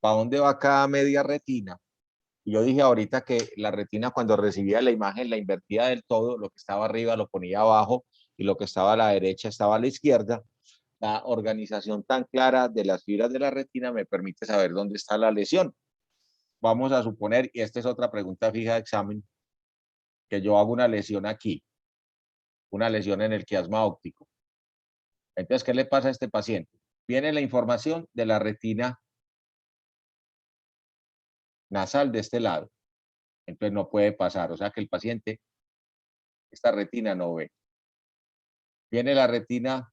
¿para dónde va cada media retina? Y yo dije ahorita que la retina cuando recibía la imagen la invertía del todo, lo que estaba arriba lo ponía abajo y lo que estaba a la derecha estaba a la izquierda. La organización tan clara de las fibras de la retina me permite saber dónde está la lesión. Vamos a suponer, y esta es otra pregunta fija de examen, que yo hago una lesión aquí, una lesión en el quiasma óptico. Entonces, ¿qué le pasa a este paciente? Viene la información de la retina nasal de este lado. Entonces no puede pasar. O sea que el paciente Esta retina no ve. Viene la retina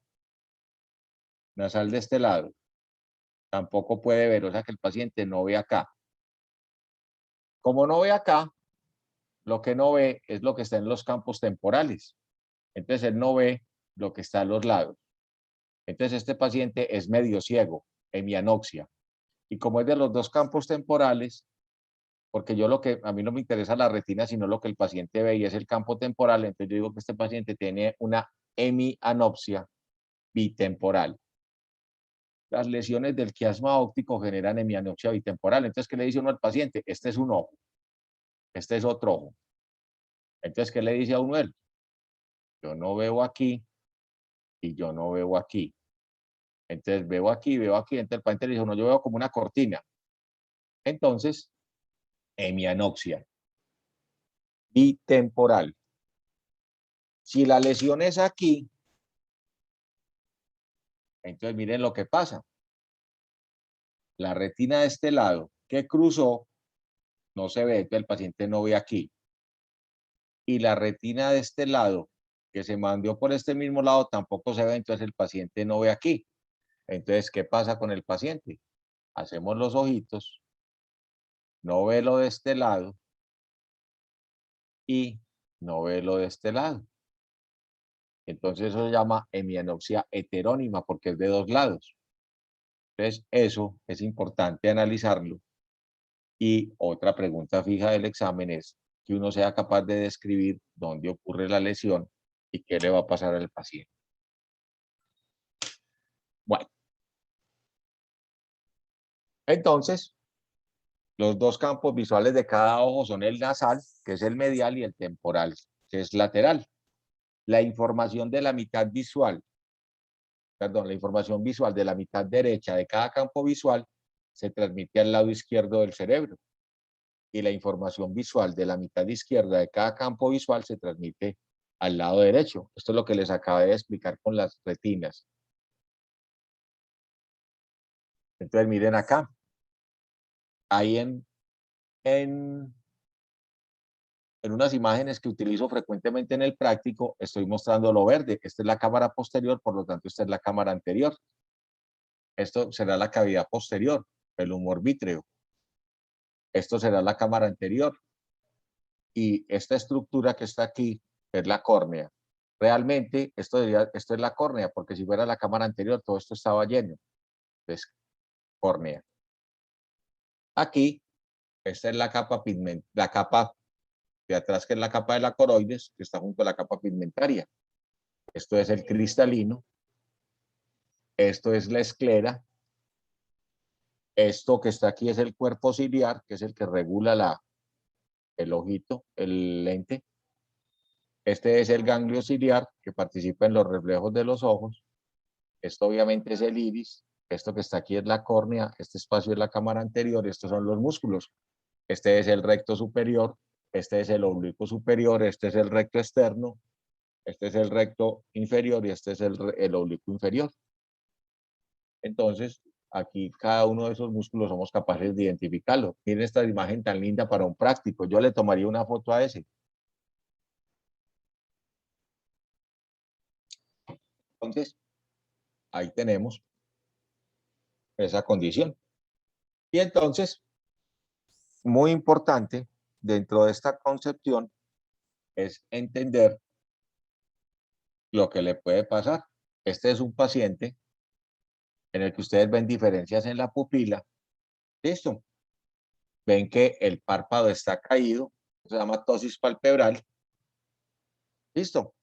nasal de este lado. Tampoco puede ver, o sea que el paciente no ve acá. Como no ve acá, lo que no ve es lo que está en los campos temporales. Entonces él no ve lo que está a los lados. Entonces este paciente es medio ciego, hemianoxia. Y como es de los dos campos temporales, porque a mí no me interesa la retina, sino lo que el paciente ve y es el campo temporal, entonces yo digo que este paciente tiene una hemianopsia bitemporal. Las lesiones del quiasma óptico generan hemianopsia bitemporal. Entonces, ¿qué le dice uno al paciente? Este es un ojo, este es otro ojo. Entonces, ¿qué le dice a uno él? Yo no veo aquí y yo no veo aquí. Entonces, veo aquí, entonces el paciente le dice, no, yo veo como una cortina. Entonces, hemianopsia bitemporal. Si la lesión es aquí, entonces miren lo que pasa. La retina de este lado que cruzó no se ve, entonces el paciente no ve aquí. Y la retina de este lado que se mandó por este mismo lado tampoco se ve, entonces el paciente no ve aquí. Entonces, ¿qué pasa con el paciente? Hacemos los ojitos, no ve lo de este lado y no ve lo de este lado. Entonces eso se llama hemianopsia heterónima porque es de dos lados. Entonces eso es importante analizarlo. Y otra pregunta fija del examen es que uno sea capaz de describir dónde ocurre la lesión y qué le va a pasar al paciente. Bueno. Entonces, los dos campos visuales de cada ojo son el nasal, que es el medial, y el temporal, que es lateral. La información de la mitad visual, la información visual de la mitad derecha de cada campo visual se transmite al lado izquierdo del cerebro. Y la información visual de la mitad izquierda de cada campo visual se transmite al lado derecho. Esto es lo que les acabé de explicar con las retinas. Entonces, miren acá. Ahí en unas imágenes que utilizo frecuentemente en el práctico, estoy mostrando lo verde. Esta es la cámara posterior, por lo tanto, esta es la cámara anterior. Esto será la cavidad posterior, el humor vítreo. Esto será la cámara anterior. Y esta estructura que está aquí es la córnea. Realmente, esto es la córnea, porque si fuera la cámara anterior, todo esto estaba lleno. Entonces, córnea. Aquí, esta es la capa la capa de atrás, que es la capa de la coroides, que está junto a la capa pigmentaria. Esto es el cristalino. Esto es la esclera. Esto que está aquí es el cuerpo ciliar, que es el que regula el ojito, el lente. Este es el ganglio ciliar, que participa en los reflejos de los ojos. Esto obviamente es el iris. Esto que está aquí es la córnea. Este espacio es la cámara anterior. Estos son los músculos. Este es el recto superior. Este es el oblicuo superior. Este es el recto externo. Este es el recto inferior y este es el oblicuo inferior. Entonces, aquí cada uno de esos músculos somos capaces de identificarlo. Miren esta imagen tan linda para un práctico. Yo le tomaría una foto a ese. Entonces, ahí tenemos esa condición. Y entonces, muy importante dentro de esta concepción es entender lo que le puede pasar. Este es un paciente en el que ustedes ven diferencias en la pupila. ¿Listo? Ven que el párpado está caído, se llama ptosis palpebral. ¿Listo?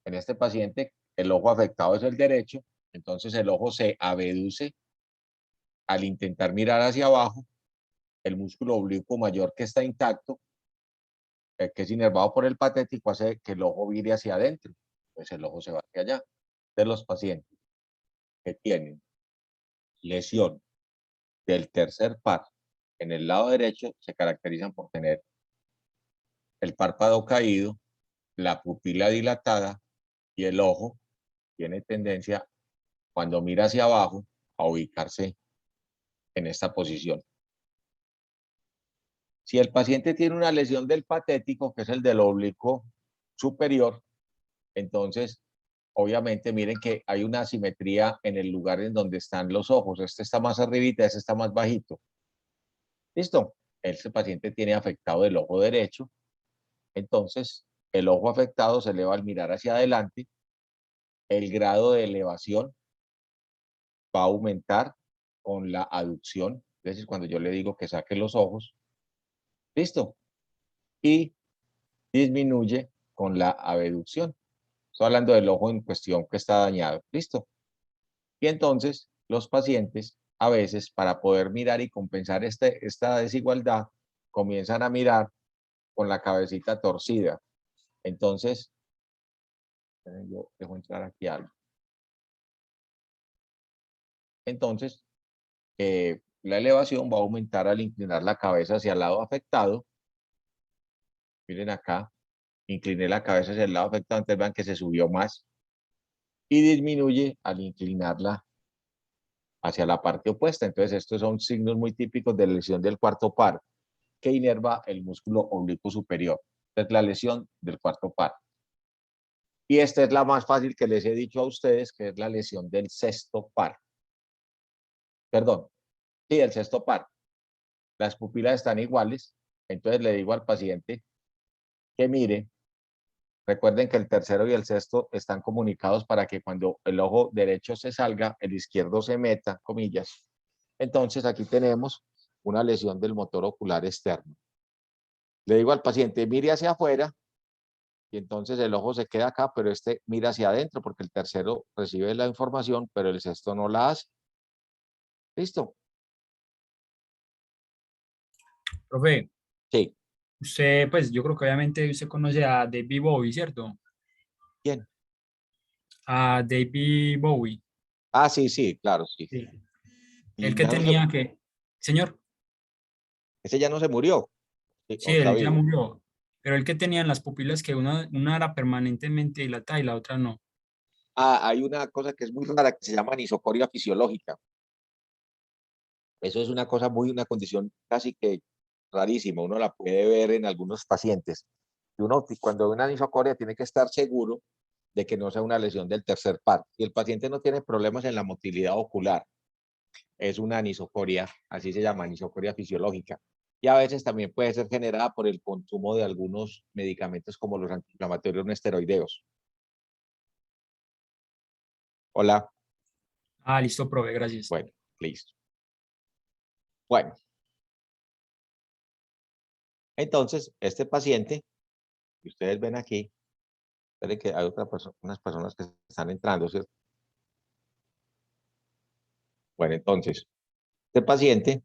En este paciente, el ojo afectado es el derecho, entonces el ojo se abduce al intentar mirar hacia abajo. El músculo oblicuo mayor, que está intacto, que es inervado por el patético, hace que el ojo vire hacia adentro. Pues el ojo se va hacia allá. De los pacientes que tienen lesión del tercer par en el lado derecho, se caracterizan por tener el párpado caído, la pupila dilatada y el ojo tiene tendencia, cuando mira hacia abajo, a ubicarse en esta posición. Si el paciente tiene una lesión del patético, que es el del oblicuo superior, entonces, obviamente, miren que hay una asimetría en el lugar en donde están los ojos. Este está más arribita, este está más bajito. ¿Listo? Este paciente tiene afectado el ojo derecho. Entonces, el ojo afectado se eleva al mirar hacia adelante. El grado de elevación va a aumentar con la aducción. Es decir, cuando yo le digo que saque los ojos. ¿Listo? Y disminuye con la abducción. Estoy hablando del ojo en cuestión que está dañado. ¿Listo? Y entonces los pacientes a veces para poder mirar y compensar esta desigualdad comienzan a mirar con la cabecita torcida. Entonces, yo dejo entrar aquí algo. Entonces, la elevación va a aumentar al inclinar la cabeza hacia el lado afectado. Miren acá, incliné la cabeza hacia el lado afectado, entonces vean que se subió más. Y disminuye al inclinarla hacia la parte opuesta. Entonces, estos son signos muy típicos de lesión del cuarto par, que inerva el músculo oblicuo superior. Esta es la lesión del cuarto par. Y esta es la más fácil que les he dicho a ustedes, que es la lesión del sexto par. Perdón, sí, el sexto par. Las pupilas están iguales, entonces le digo al paciente que mire. Recuerden que el tercero y el sexto están comunicados para que cuando el ojo derecho se salga, el izquierdo se meta, comillas. Entonces aquí tenemos una lesión del motor ocular externo. Le digo al paciente, mire hacia afuera, y entonces el ojo se queda acá, pero este mira hacia adentro, porque el tercero recibe la información, pero el sexto no la hace. ¿Listo? Profe, Sí. usted, pues yo creo que obviamente usted conoce a David Bowie, ¿cierto? ¿Quién? A David Bowie. Ah, sí, sí, claro, sí. Sí. Y El que ya no tenía que, señor, ese ya no se murió. Sí, sí, o está él ya vivo. murió, pero el que tenía en las pupilas que una era permanentemente dilatada y la otra no. Ah, hay una cosa que es muy rara que se llama anisocoria fisiológica. Eso es una cosa una condición casi que rarísima. Uno la puede ver en algunos pacientes. Y uno, cuando ve una anisocoria, tiene que estar seguro de que no sea una lesión del tercer par. Si el paciente no tiene problemas en la motilidad ocular, es una anisocoria, así se llama, anisocoria fisiológica. Y a veces también puede ser generada por el consumo de algunos medicamentos como los antiinflamatorios no esteroideos. Hola. Ah, listo, profe, gracias. Bueno, listo. Bueno, entonces, este paciente, que ustedes ven aquí, esperen que hay unas personas que están entrando, ¿cierto? Bueno, entonces, este paciente,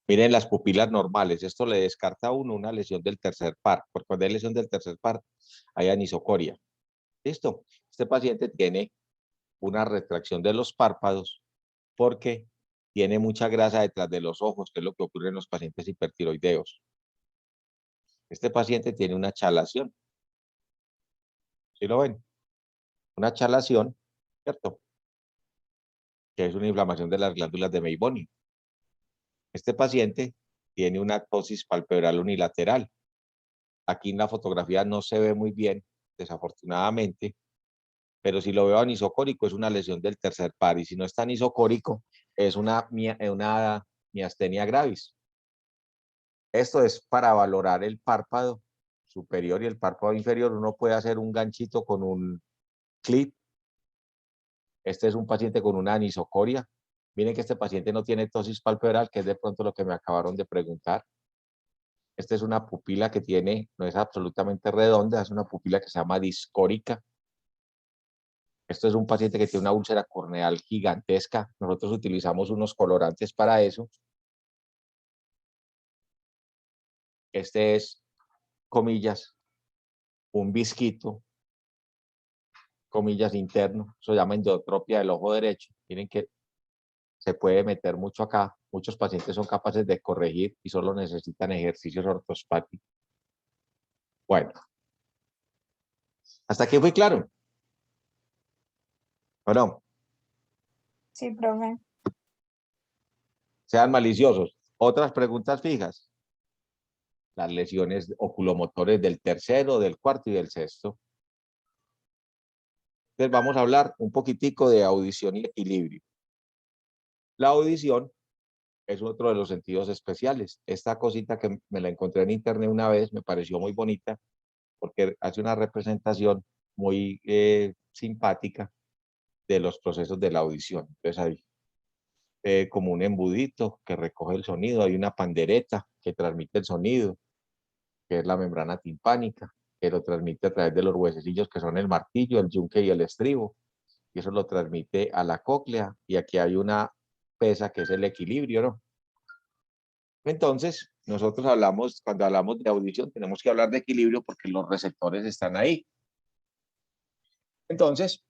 miren las pupilas normales. Esto le descarta a uno una lesión del tercer par. Porque cuando hay lesión del tercer par, hay anisocoria. ¿Listo? Este paciente tiene una retracción de los párpados porque tiene mucha grasa detrás de los ojos, que es lo que ocurre en los pacientes hipertiroideos. Este paciente tiene una chalación. ¿Sí lo ven? Una chalación, ¿cierto? Que es una inflamación de las glándulas de Meibomian. Este paciente tiene una ptosis palpebral unilateral. Aquí en la fotografía no se ve muy bien, desafortunadamente, pero si lo veo anisocórico es una lesión del tercer par, y si no está anisocórico es una miastenia gravis. Esto es para valorar el párpado superior y el párpado inferior. Uno puede hacer un ganchito con un clip. Este es un paciente con una anisocoria. Miren que este paciente no tiene ptosis palpebral, que es de pronto lo que me acabaron de preguntar. Esta es una pupila que tiene, no es absolutamente redonda, es una pupila que se llama discórica. Esto es un paciente que tiene una úlcera corneal gigantesca. Nosotros utilizamos unos colorantes para eso. Este es, comillas, un visquito, comillas, interno. Eso se llama endotropia del ojo derecho. Miren que se puede meter mucho acá. Muchos pacientes son capaces de corregir y solo necesitan ejercicios ortospáticos. Bueno, hasta aquí fue claro. ¿O no? Sí, profe. Sean maliciosos. Otras preguntas fijas. las lesiones oculomotores del tercero, del cuarto y del sexto. Entonces vamos a hablar un poquitico de audición y equilibrio. La audición es otro de los sentidos especiales. Esta cosita que me la encontré en internet una vez me pareció muy bonita porque hace una representación muy simpática de los procesos de la audición. Entonces hay como un embudito que recoge el sonido, hay una pandereta que transmite el sonido, que es la membrana timpánica, que lo transmite a través de los huesecillos que son el martillo, el yunque y el estribo, y eso lo transmite a la cóclea, y aquí hay una pesa que es el equilibrio, ¿no? Entonces, nosotros hablamos, cuando hablamos de audición, tenemos que hablar de equilibrio porque los receptores están ahí. Entonces,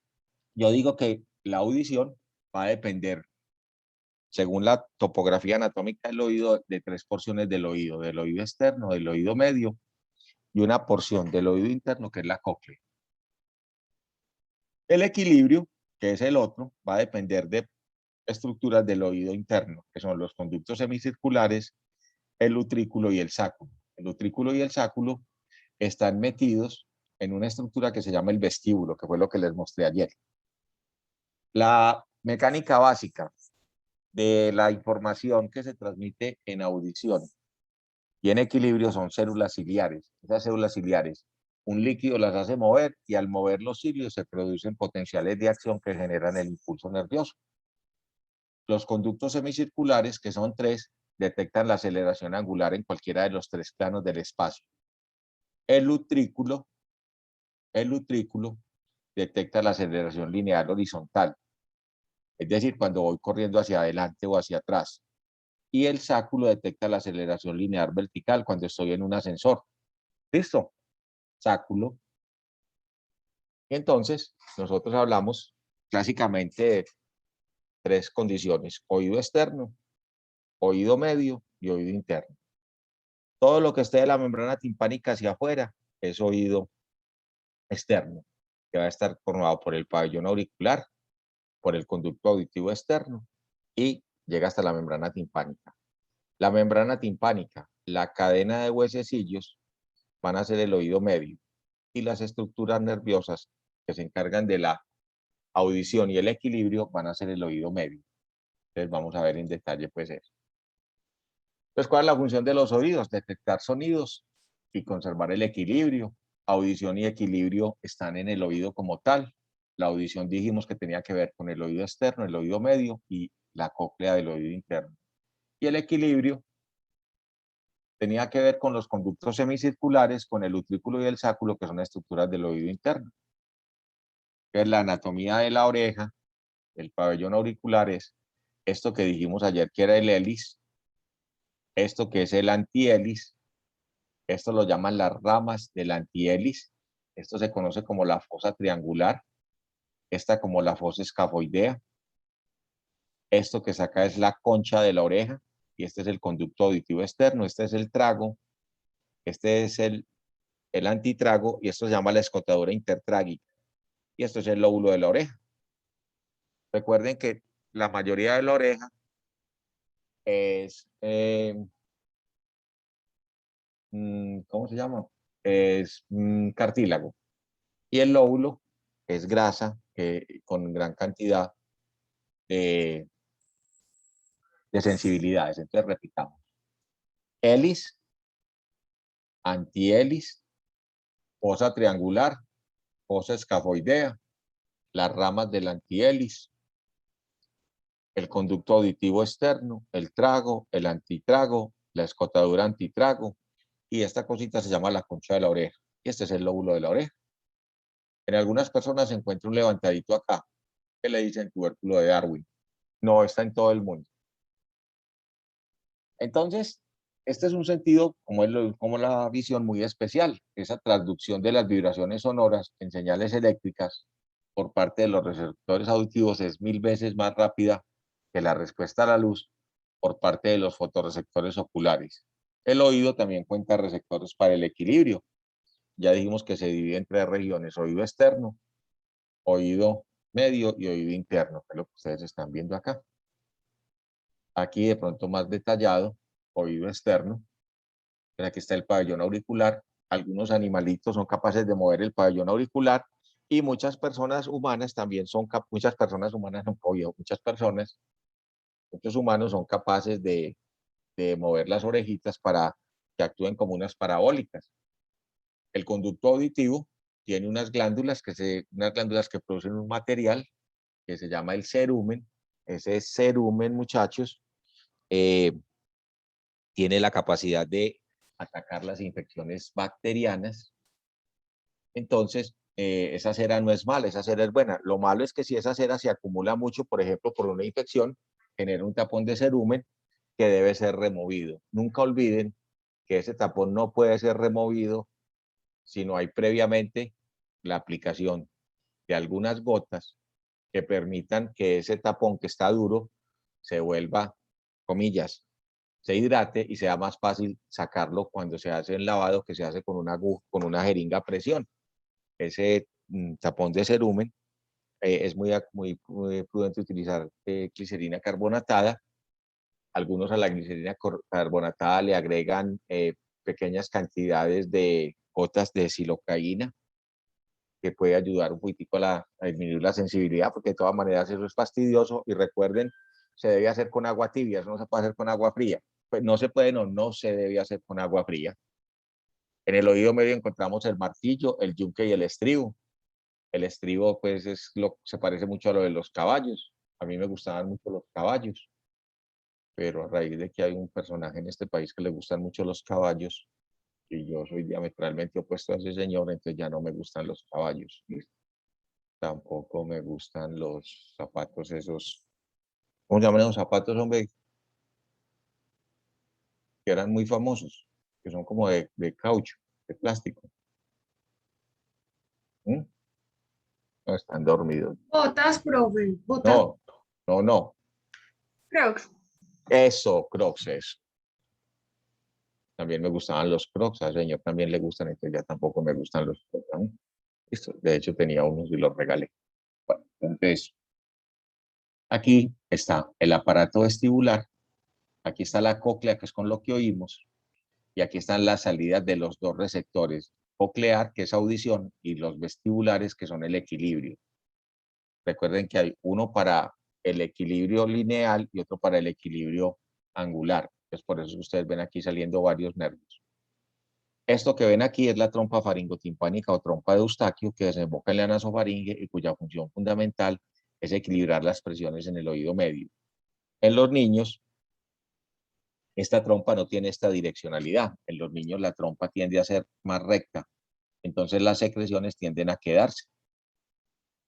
yo digo que la audición va a depender, según la topografía anatómica del oído, de 3 porciones del oído externo, del oído medio y una porción del oído interno, que es la cóclea. El equilibrio, que es el otro, va a depender de estructuras del oído interno, que son los conductos semicirculares, el utrículo y el sáculo. El utrículo y el sáculo están metidos en una estructura que se llama el vestíbulo, que fue lo que les mostré ayer. La mecánica básica de la información que se transmite en audición y en equilibrio son células ciliares. Esas células ciliares, un líquido las hace mover y al mover los cilios se producen potenciales de acción que generan el impulso nervioso. Los conductos semicirculares, que son 3, detectan la aceleración angular en cualquiera de los 3 planos del espacio. El utrículo detecta la aceleración lineal horizontal, es decir, cuando voy corriendo hacia adelante o hacia atrás. Y el sáculo detecta la aceleración lineal vertical cuando estoy en un ascensor. ¿Listo? Sáculo. Y entonces, nosotros hablamos clásicamente de 3 condiciones: oído externo, oído medio y oído interno. Todo lo que esté de la membrana timpánica hacia afuera es oído externo, que va a estar formado por el pabellón auricular, por el conducto auditivo externo y llega hasta la membrana timpánica. La membrana timpánica, la cadena de huesecillos van a ser el oído medio y las estructuras nerviosas que se encargan de la audición y el equilibrio van a ser el oído medio. Entonces vamos a ver en detalle pues eso. Entonces, ¿cuál es la función de los oídos? Detectar sonidos y conservar el equilibrio. Audición y equilibrio están en el oído como tal. La audición dijimos que tenía que ver con el oído externo, el oído medio y la cóclea del oído interno. Y el equilibrio tenía que ver con los conductos semicirculares, con el utrículo y el sáculo, que son estructuras del oído interno. Entonces, la anatomía de la oreja, el pabellón auricular, es esto que dijimos ayer que era el hélice, esto que es el antihélice, esto lo llaman las ramas del antihélice, esto se conoce como la fosa triangular, esta como la fosa escafoidea, esto que saca es la concha de la oreja, y este es el conducto auditivo externo, este es el trago, este es el antitrago, y esto se llama la escotadura intertrágica, y esto es el lóbulo de la oreja. Recuerden que la mayoría de la oreja es, ¿cómo se llama? Es cartílago. Y el lóbulo es grasa con gran cantidad de sensibilidades. Entonces repitamos. Hélice, antihélice, fosa triangular, fosa escafoidea, las ramas del antihélice, el conducto auditivo externo, el trago, el antitrago, la escotadura antitrago, y esta cosita se llama la concha de la oreja. Y este es el lóbulo de la oreja. En algunas personas se encuentra un levantadito acá, que le dicen tubérculo de Darwin. No está en todo el mundo. Entonces, este es un sentido, como la visión, muy especial. Esa transducción de las vibraciones sonoras en señales eléctricas por parte de los receptores auditivos es 1000 veces más rápida que la respuesta a la luz por parte de los fotorreceptores oculares. El oído también cuenta receptores para el equilibrio. Ya dijimos que se divide en 3 regiones: oído externo, oído medio y oído interno, que es lo que ustedes están viendo acá. Aquí de pronto más detallado, oído externo, Aquí está el pabellón auricular. Algunos animalitos son capaces de mover el pabellón auricular y muchas personas humanas también son, muchas personas humanas, no, obvio, muchos humanos son capaces de mover las orejitas para que actúen como unas parabólicas. El conducto auditivo tiene unas glándulas que producen un material que se llama el cerumen. Ese cerumen, muchachos, tiene la capacidad de atacar las infecciones bacterianas. Entonces, esa cera no es mala, esa cera es buena. Lo malo es que si esa cera se acumula mucho, por ejemplo, por una infección, genera un tapón de cerumen que debe ser removido. Nunca olviden que ese tapón no puede ser removido si no hay previamente la aplicación de algunas gotas que permitan que ese tapón que está duro se vuelva, comillas, se hidrate y sea más fácil sacarlo cuando se hace el lavado, que se hace con una jeringa a presión. Ese tapón de cerumen es muy prudente utilizar glicerina carbonatada. Algunos a la glicerina carbonatada le agregan pequeñas cantidades de gotas de silocaína, que puede ayudar un poquitico a disminuir la sensibilidad, porque de todas maneras eso es fastidioso. Y recuerden, se debe hacer con agua tibia, eso no se puede hacer con agua fría. Pues no se puede, no se debe hacer con agua fría. En el oído medio encontramos el martillo, el yunque y el estribo. El estribo, pues, se parece mucho a lo de los caballos. A mí me gustaban mucho los caballos, pero a raíz de que hay un personaje en este país que le gustan mucho los caballos, y yo soy diametralmente opuesto a ese señor, entonces ya no me gustan los caballos. Tampoco me gustan los zapatos esos. ¿Cómo se llaman los zapatos, hombre? Que eran muy famosos, que son como de caucho, de plástico. ¿Mm? No, están dormidos. Botas, profe, botas. No, no, no. Crocs. Eso, Crocs, eso. También me gustaban los Crocs, al señor también le gustan, entonces ya tampoco me gustan los Crocs. ¿No? De hecho, tenía unos y los regalé. Bueno, entonces, aquí está el aparato vestibular, aquí está la cóclea, que es con lo que oímos, y aquí están las salidas de los dos receptores, coclear, que es audición, y los vestibulares, que son el equilibrio. Recuerden que hay uno para el equilibrio lineal y otro para el equilibrio angular. Es por eso que ustedes ven aquí saliendo varios nervios. Esto que ven aquí es la trompa faringotimpánica o trompa de Eustaquio, que desemboca en la nasofaringe y cuya función fundamental es equilibrar las presiones en el oído medio. En los niños, esta trompa no tiene esta direccionalidad. En los niños la trompa tiende a ser más recta. Entonces las secreciones tienden a quedarse.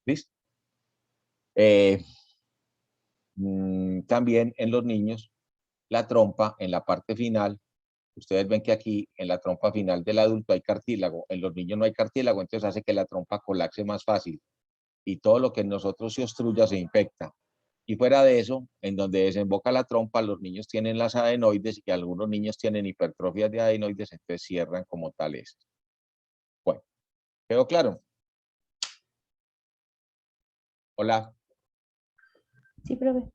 ¿Listo? También en los niños, la trompa en la parte final, ustedes ven que aquí en la trompa final del adulto hay cartílago, en los niños no hay cartílago, entonces hace que la trompa colapse más fácil y todo lo que en nosotros se obstruya se infecta. Y fuera de eso, en donde desemboca la trompa, los niños tienen las adenoides y algunos niños tienen hipertrofias de adenoides, entonces cierran como tal esto. Bueno, ¿quedó claro? Hola. Sí, profe.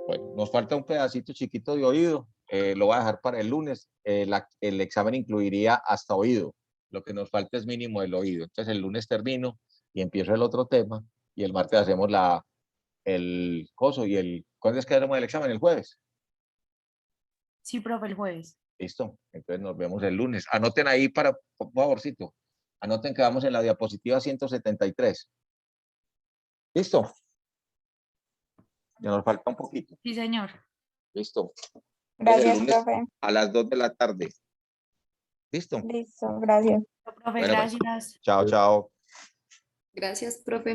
Bueno, nos falta un pedacito chiquito de oído. Lo voy a dejar para el lunes. El examen incluiría hasta oído. Lo que nos falta es mínimo el oído. Entonces el lunes termino y empiezo el otro tema. Y el martes hacemos el coso y el... ¿Cuándo es que haremos el examen? ¿El jueves? Sí, profe, el jueves. Listo. Entonces nos vemos el lunes. Anoten ahí por favorcito. Anoten que vamos en la diapositiva 173. ¿Listo? Ya nos falta un poquito. Sí, señor. Listo. Gracias, lunes profe. a las 2 de la tarde. ¿Listo? Listo, gracias. Profe, Bueno, pues, gracias. chao, chao. Gracias, profe.